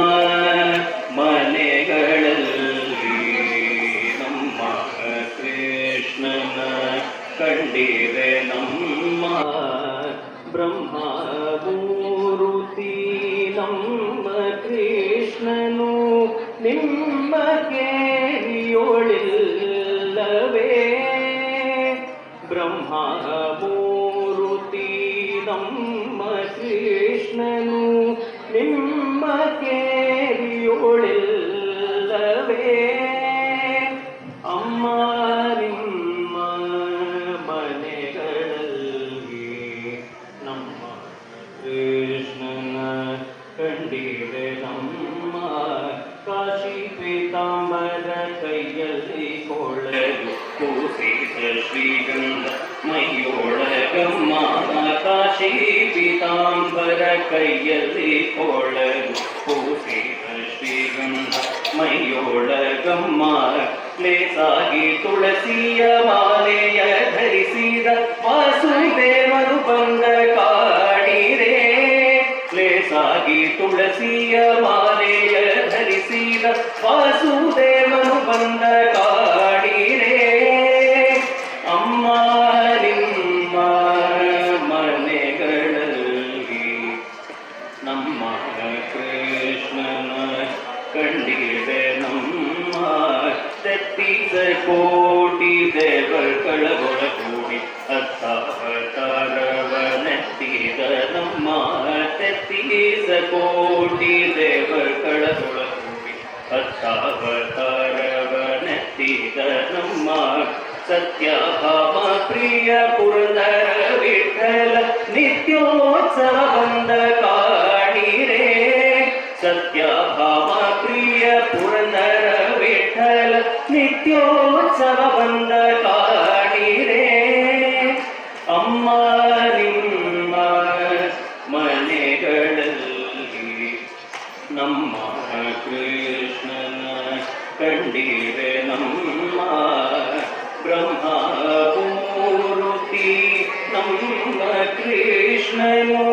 ಮನೆಗಳಲ್ಲಿ ನಮ್ಮ ಕೃಷ್ಣನ ಕಂಡಿವೆ ನಮ್ಮ ಬ್ರಹ್ಮಮೂರುತಿ ನಮ್ಮ ಕೃಷ್ಣನು ನಿಮ್ಮ ಕೇರಿಯೋಳಿಲ್ಲವೇ ಬ್ರಹ್ಮಮೂರುತಿ ನಮ್ಮ ಕೃಷ್ಣನು ನಿಮ್ಮ ಕೇರಿಯೋಳಿಲ್ಲವೇ ಅಮ್ಮ ನಿಮ್ಮ ಮನೆಗಳಲ್ಲಿ ನಮ್ಮ ಕೃಷ್ಣನ ಕಂಡಿವೆ ನಮ್ಮ ಕಾಶಿ ಪೀತಾಂಬರ ಕೈಯಲ್ಲಿ ಕೊಳಲು ಕೂಸಿದ ಶ್ರೀಗಂಧ ಮೈಯೊಳಗಮ್ಮ ಕಾಶಿ ಪೀತಾಂಬರ ಕೈಯಲ್ಲಿ ಕೊಳಲು ಕೂಸಿದ ಶ್ರೀಗಂಧ ಮೈಯೊಳಗಮ್ಮ ಲೇಸಾಗಿ ತುಳಸಿಯ ಮಾಲೆಯ ಧರಿಸಿದ ವಾಸುದೇವರು ಬಂದ ಕಾಡಿರೆ ಲೇಸಾಗಿ ತುಳಸಿಯ ಮಾಲೆಯ ಧರಿಸಿದ ವಾಸುದೇವರು ಬಂದ ಕಾಡಿರೆ ಅಮ್ಮ ನಿಮ್ಮ ಮನೆಗಳಲ್ಲಿ ನಮ್ಮ ಕೃಷ್ಣನ ಕಂಡಿವೆ ನಮ್ಮ ತೆತ್ತಿದ ಕೋಟಿ ದೇವಗಳ ಒಳಗೂಡಿ ಅತ್ತಾವತಾರವನೆತ್ತಿದ ನಮ್ಮ ತೆತ್ತಿದ ಕೋಟಿ ದೇವಗಳ ಒಳಗೂಡಿ ಅತ್ತಾವತಾರವನೆತ್ತಿದ ನಮ್ಮ ಸತ್ಯಭಾಮ ಪ್ರಿಯ ಪುರಂದರ ನಿಮ್ಮ ಮನೆಗಳಲ್ಲಿ ನಮ್ಮ ಕೃಷ್ಣನ ಕಂಡಿರೆ ನಮ್ಮ ಬ್ರಹ್ಮಪೂರುತಿ ನಮ್ಮ ಕೃಷ್ಣನು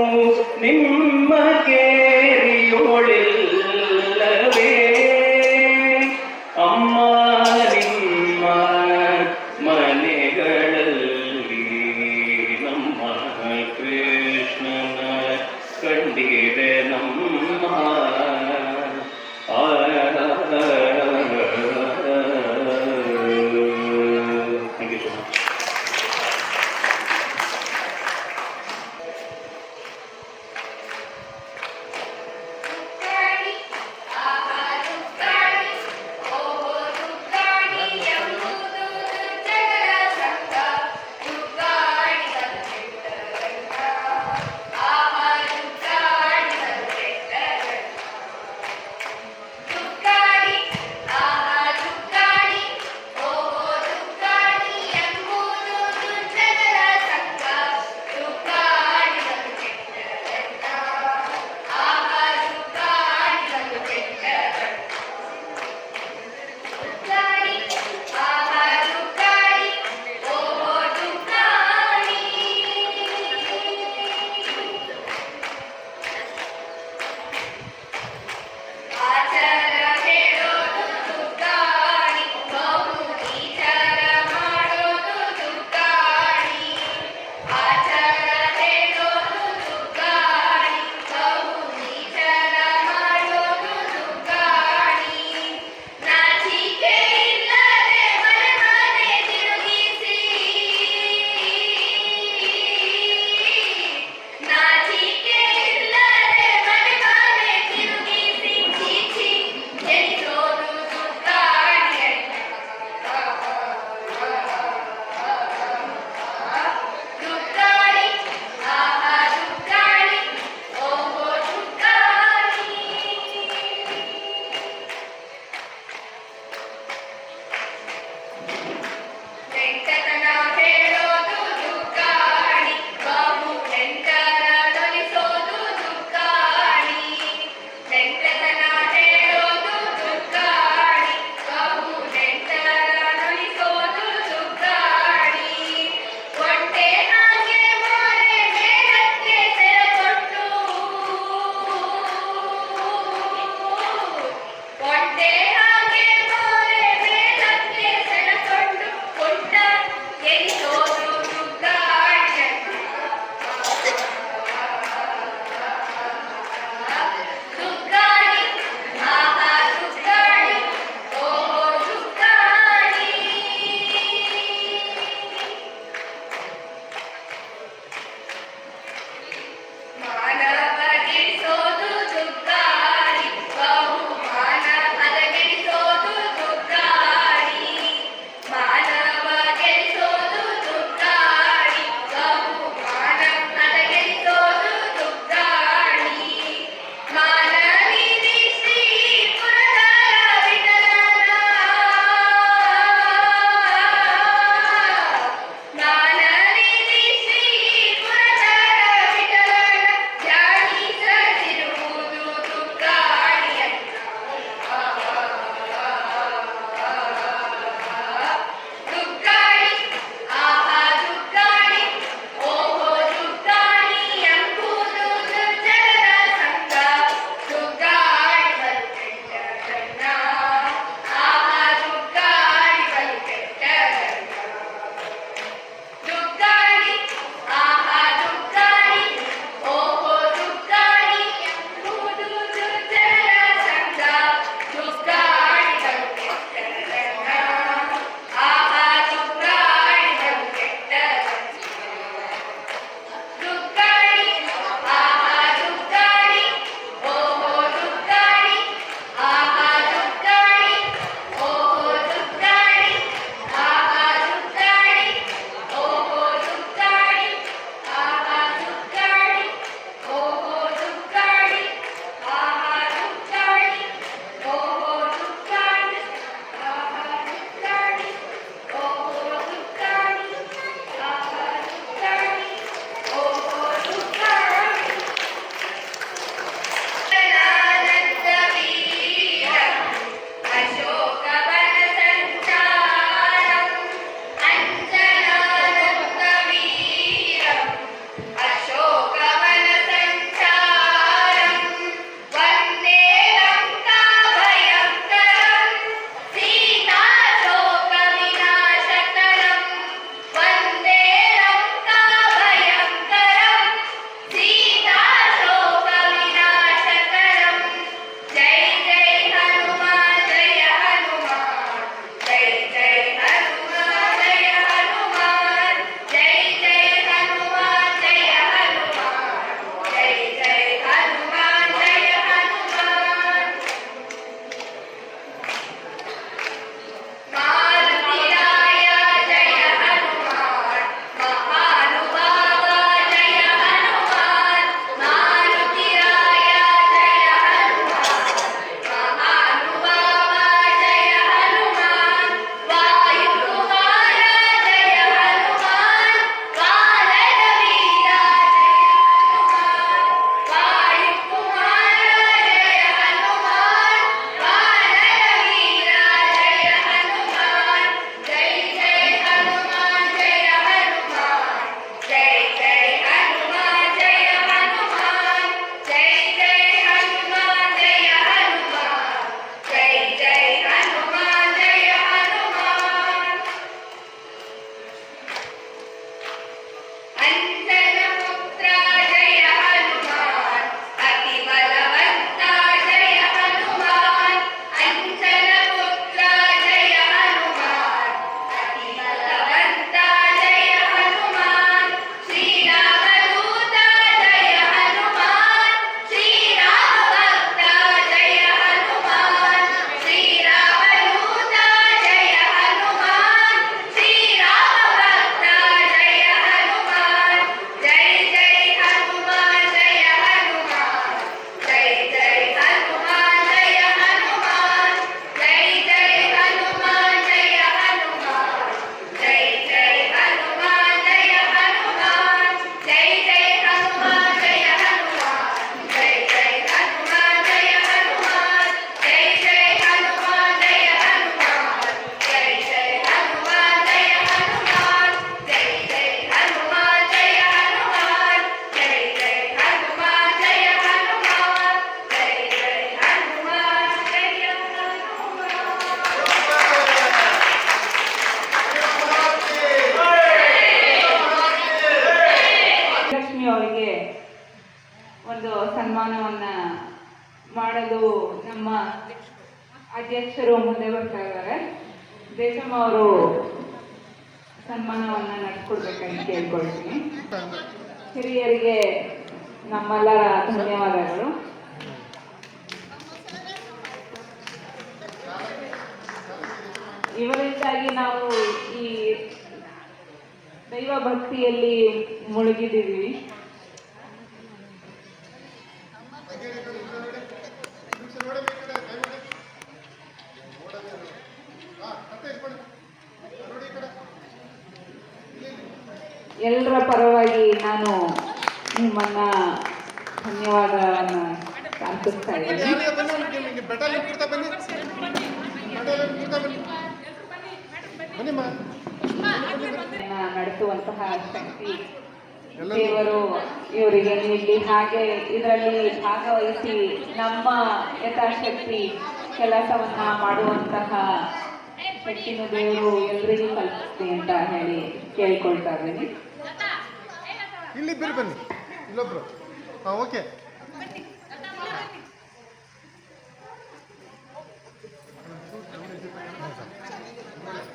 ನಿಮ್ಮ ಕೇರಿಯೋಳಿಲ್ಲವೇ ಅಮ್ಮ ನಿಮ್ಮ ಮನೆಗಳಲ್ಲಿ ನಮ್ಮ ಕೃಷ್ಣನ ಕಂಡಿರೆ ನಮ್ಮ ಥ್ಯಾಂಕ್ ಯು ಸೊ ಮಚ್. ಅವರಿಗೆ ಒಂದು ಸನ್ಮಾನವನ್ನು ಮಾಡಲು ನಮ್ಮ ಅಧ್ಯಕ್ಷರು ಮುಂದೆ ಬರ್ತಾ ಇದ್ದಾರೆ. ದೇಶಮ್ಮ ಅವರು ಸನ್ಮಾನವನ್ನು ನಡೆಸ್ಕೊಡ್ಬೇಕಂತ ಕೇಳ್ಕೊಳ್ತೀನಿ. ಹಿರಿಯರಿಗೆ ನಮ್ಮೆಲ್ಲರ ಧನ್ಯವಾದಗಳು. ಇವರಿಂದಾಗಿ ನಾವು ಈ ದೈವ ಭಕ್ತಿಯಲ್ಲಿ ಮುಳುಗಿದ್ದೀವಿ. ಎಲ್ಲರ ಪರವಾಗಿ ನಾನು ನಿಮ್ಮನ್ನ ಧನ್ಯವಾದವನ್ನು ಅರ್ಪಿಸ್ತಾ ಇದ್ದೀನಿ. ನಡೆಸುವಂತಹ ಶಕ್ತಿ ದೇವರು ಇವರಿಗೆ ನೀಡಲಿ. ಹಾಗೆ ಇದರಲ್ಲಿ ಭಾಗವಹಿಸಿ ನಮ್ಮ ಯಥಾಶಕ್ತಿ ಕೆಲಸವನ್ನ ಮಾಡುವಂತಹ ಶಕ್ತಿನೂ ದೇವರು ಎಲ್ಲರಿಗೂ ಕಲ್ಪಿಸ್ಲಿ ಅಂತ ಹೇಳಿ ಕೇಳ್ಕೊಳ್ತಾ ಇದ್ದೀನಿ. ಇಲ್ಲಿಬ್ಬರು ಬನ್ನಿ, ಇಲ್ಲೊಬ್ರು. ಹಾಂ, ಓಕೆ.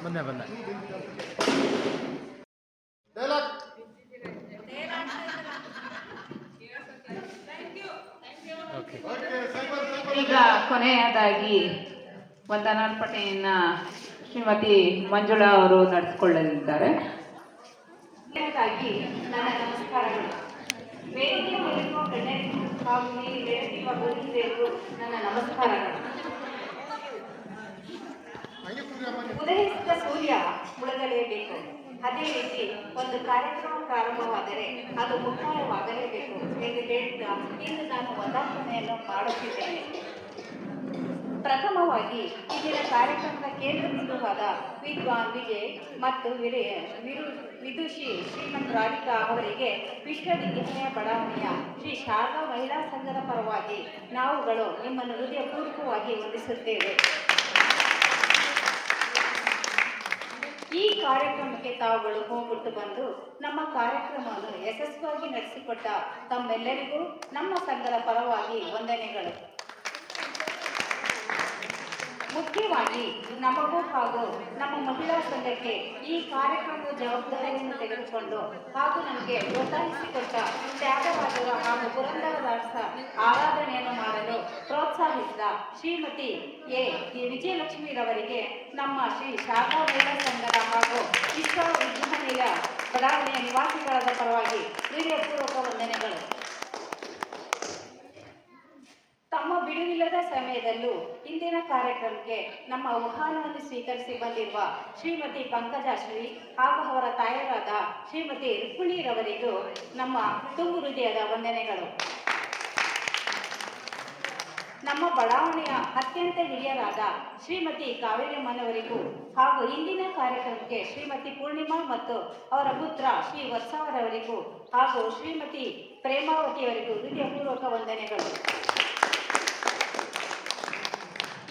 ಬಂದೆ ಈಗ ಕೊನೆಯದಾಗಿ ವಂದನಾರ್ಪಣೆಯನ್ನ ಶ್ರೀಮತಿ ಮಂಜುಳಾ ಅವರು ನಡೆಸಿಕೊಳ್ಳಲಿದ್ದಾರೆ. ಕೊನೆಯದಾಗಿ ನನ್ನ ನಮಸ್ಕಾರಗಳು. ವೇದಿಕೆ ಮೇಲಿರುವ ಗಣ್ಯರಿಗೂ ಹಾಗೂ ನೀವು ಬೆಳೆಸಿರುವ ಗುರುಹಿರಿಯರಿಗೂ ನನ್ನ ನಮಸ್ಕಾರಗಳು. ಉದಯಿಸಿದ ಸೂರ್ಯ ಮುಳುಗಲೇಬೇಕು. ಅದೇ ರೀತಿ ಒಂದು ಕಾರ್ಯಕ್ರಮ ಪ್ರಾರಂಭವಾದರೆ ಅದು ಮುಕ್ತಾಯವಾಗಲೇಬೇಕು ಎಂದು ಹೇಳುತ್ತಾ ಇಂದು ನಾನು ವಂದನಾರ್ಪಣೆಯನ್ನು ಮಾಡುತ್ತಿದ್ದೇನೆ. ಪ್ರಥಮವಾಗಿ ಇಂದಿನ ಕಾರ್ಯಕ್ರಮದ ಕೇಂದ್ರ ಬಿಂದುವಾದ ವಿದ್ವಾನ್ ವಿಜಯ್ ಮತ್ತು ವಿದುಷಿ ಶ್ರೀಮಂತ್ ರಾಧಿಕಾ ಅವರಿಗೆ ವಿಶ್ವವಿದ್ಯಾಲಯ ಬಡಾವಣೆಯ ಶ್ರೀ ಶಾರದಾ ಮಹಿಳಾ ಸಂಘದ ಪರವಾಗಿ ನಾವುಗಳು ನಿಮ್ಮನ್ನು ಹೃದಯಪೂರ್ವಕವಾಗಿ ವಂದಿಸುತ್ತೇವೆ. ಈ ಕಾರ್ಯಕ್ರಮಕ್ಕೆ ತಾವುಗಳು ಹೋಗ್ಬಿಟ್ಟು ಬಂದು ನಮ್ಮ ಕಾರ್ಯಕ್ರಮವನ್ನು ಯಶಸ್ವಿಯಾಗಿ ನಡೆಸಿಕೊಟ್ಟ ತಮ್ಮೆಲ್ಲರಿಗೂ ನಮ್ಮ ಸಂಘದ ಪರವಾಗಿ ವಂದನೆಗಳು. ಮುಖ್ಯವಾಗಿ ನಮಗೂ ಹಾಗೂ ನಮ್ಮ ಮಹಿಳಾ ಸಂಘಕ್ಕೆ ಈ ಕಾರ್ಯಕ್ರಮದ ಜವಾಬ್ದಾರಿಯನ್ನು ತೆಗೆದುಕೊಂಡು ಹಾಗೂ ನಮಗೆ ಪ್ರೋತ್ಸಾಹಿಸಿಕೊಟ್ಟ ತ್ಯಾಗರಾಜರ ಹಾಗೂ ಪುರಂದರದಾಸ ಆರಾಧನೆಯನ್ನು ಮಾಡಲು ಪ್ರೋತ್ಸಾಹಿಸಿದ ಶ್ರೀಮತಿ ವಿಜಯಲಕ್ಷ್ಮೀರವರಿಗೆ ನಮ್ಮ ಶ್ರೀ ಶಾರದಾ ಮಹಿಳಾ ಸಂಘದ ಹಾಗೂ ವಿಶ್ವವಿದ್ಯಾನಿಲಯ ಬಡಾವಣೆಯ ನಿವಾಸಿಗಳಾದ ಪರವಾಗಿ ಹೃದಯಪೂರ್ವಕ ವಂದನೆಗಳು. ತಮ್ಮ ಬಿಡುವಿಲ್ಲದ ಸಮಯದಲ್ಲೂ ಇಂದಿನ ಕಾರ್ಯಕ್ರಮಕ್ಕೆ ನಮ್ಮ ಆಹ್ವಾನವನ್ನು ಸ್ವೀಕರಿಸಿ ಬಂದಿರುವ ಶ್ರೀಮತಿ ಪಂಕಜಾಶ್ರೀ ಹಾಗೂ ಅವರ ತಾಯರಾದ ಶ್ರೀಮತಿ ರುಕ್ಮಿಣಿರವರಿಗೂ ನಮ್ಮ ತುಂಬು ಹೃದಯದ ವಂದನೆಗಳು. ನಮ್ಮ ಬಡಾವಣೆಯ ಅತ್ಯಂತ ಹಿರಿಯರಾದ ಶ್ರೀಮತಿ ಕಾವೇರಮ್ಮನವರಿಗೂ ಹಾಗೂ ಇಂದಿನ ಕಾರ್ಯಕ್ರಮಕ್ಕೆ ಶ್ರೀಮತಿ ಪೂರ್ಣಿಮಾ ಮತ್ತು ಅವರ ಪುತ್ರ ಶ್ರೀ ವರ್ಷವರವರಿಗೂ ಹಾಗೂ ಶ್ರೀಮತಿ ಪ್ರೇಮಾವತಿಯವರಿಗೂ ಹೃದಯಪೂರ್ವಕ ವಂದನೆಗಳು.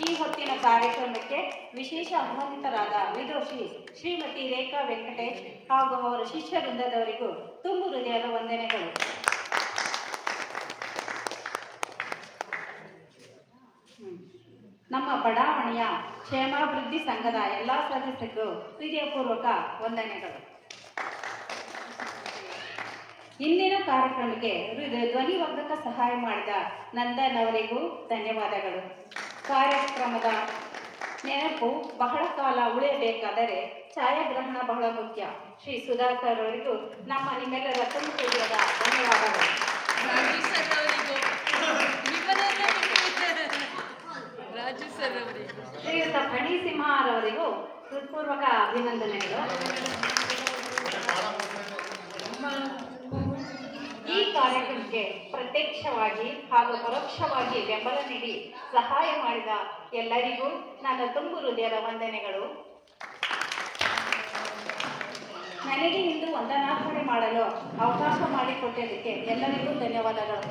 ಈ ಹೊತ್ತಿನ ಕಾರ್ಯಕ್ರಮಕ್ಕೆ ವಿಶೇಷ ಆಹ್ವಾನಿತರಾದ ವಿದುಷಿ ಶ್ರೀಮತಿ ರೇಖಾ ವೆಂಕಟೇಶ್ ಹಾಗೂ ಅವರ ಶಿಷ್ಯ ವೃಂದದವರಿಗೂ ತುಂಬು ಹೃದಯದ ವಂದನೆಗಳು. ನಮ್ಮ ಬಡಾವಣೆಯ ಕ್ಷೇಮಾಭಿವೃದ್ಧಿ ಸಂಘದ ಎಲ್ಲ ಸದಸ್ಯರಿಗೂ ಹೃದಯಪೂರ್ವಕ ವಂದನೆಗಳು. ಇಂದಿನ ಕಾರ್ಯಕ್ರಮಕ್ಕೆ ಧ್ವನಿವರ್ಧಕ ಸಹಾಯ ಮಾಡಿದ ನಂದನ್ ಅವರಿಗೂ ಧನ್ಯವಾದಗಳು. ಕಾರ್ಯಕ್ರಮದ ನೆನಪು ಬಹಳ ಕಾಲ ಉಳಿಯಬೇಕಾದರೆ ಛಾಯಾಗ್ರಹಣ ಬಹಳ ಮುಖ್ಯ. ಶ್ರೀ ಸುಧಾಕರ್ ಅವರಿಗೂ ನಿಮ್ಮೆಲ್ಲರ ತುಂಬ ಹೃದಯದ ಧನ್ಯವಾದಗಳು. ಶ್ರೀಯುತ ಫಣಿಸಿಂಹರವರಿಗೂ ಹೃತ್ಪೂರ್ವಕ ಅಭಿನಂದನೆಗಳು. ಈ ಕಾರ್ಯಕ್ರಮಕ್ಕೆ ಪ್ರತ್ಯಕ್ಷವಾಗಿ ಹಾಗೂ ಪರೋಕ್ಷವಾಗಿ ಬೆಂಬಲ ನೀಡಿ ಸಹಾಯ ಮಾಡಿದ ಎಲ್ಲರಿಗೂ ನನ್ನ ತುಂಬು ಹೃದಯದ ವಂದನೆಗಳು. ನನಗೆ ಇಂದು ವಂದನಾರ್ಪಣೆ ಮಾಡಲು ಅವಕಾಶ ಮಾಡಿಕೊಟ್ಟಿದ್ದಕ್ಕೆ ಎಲ್ಲರಿಗೂ ಧನ್ಯವಾದಗಳು.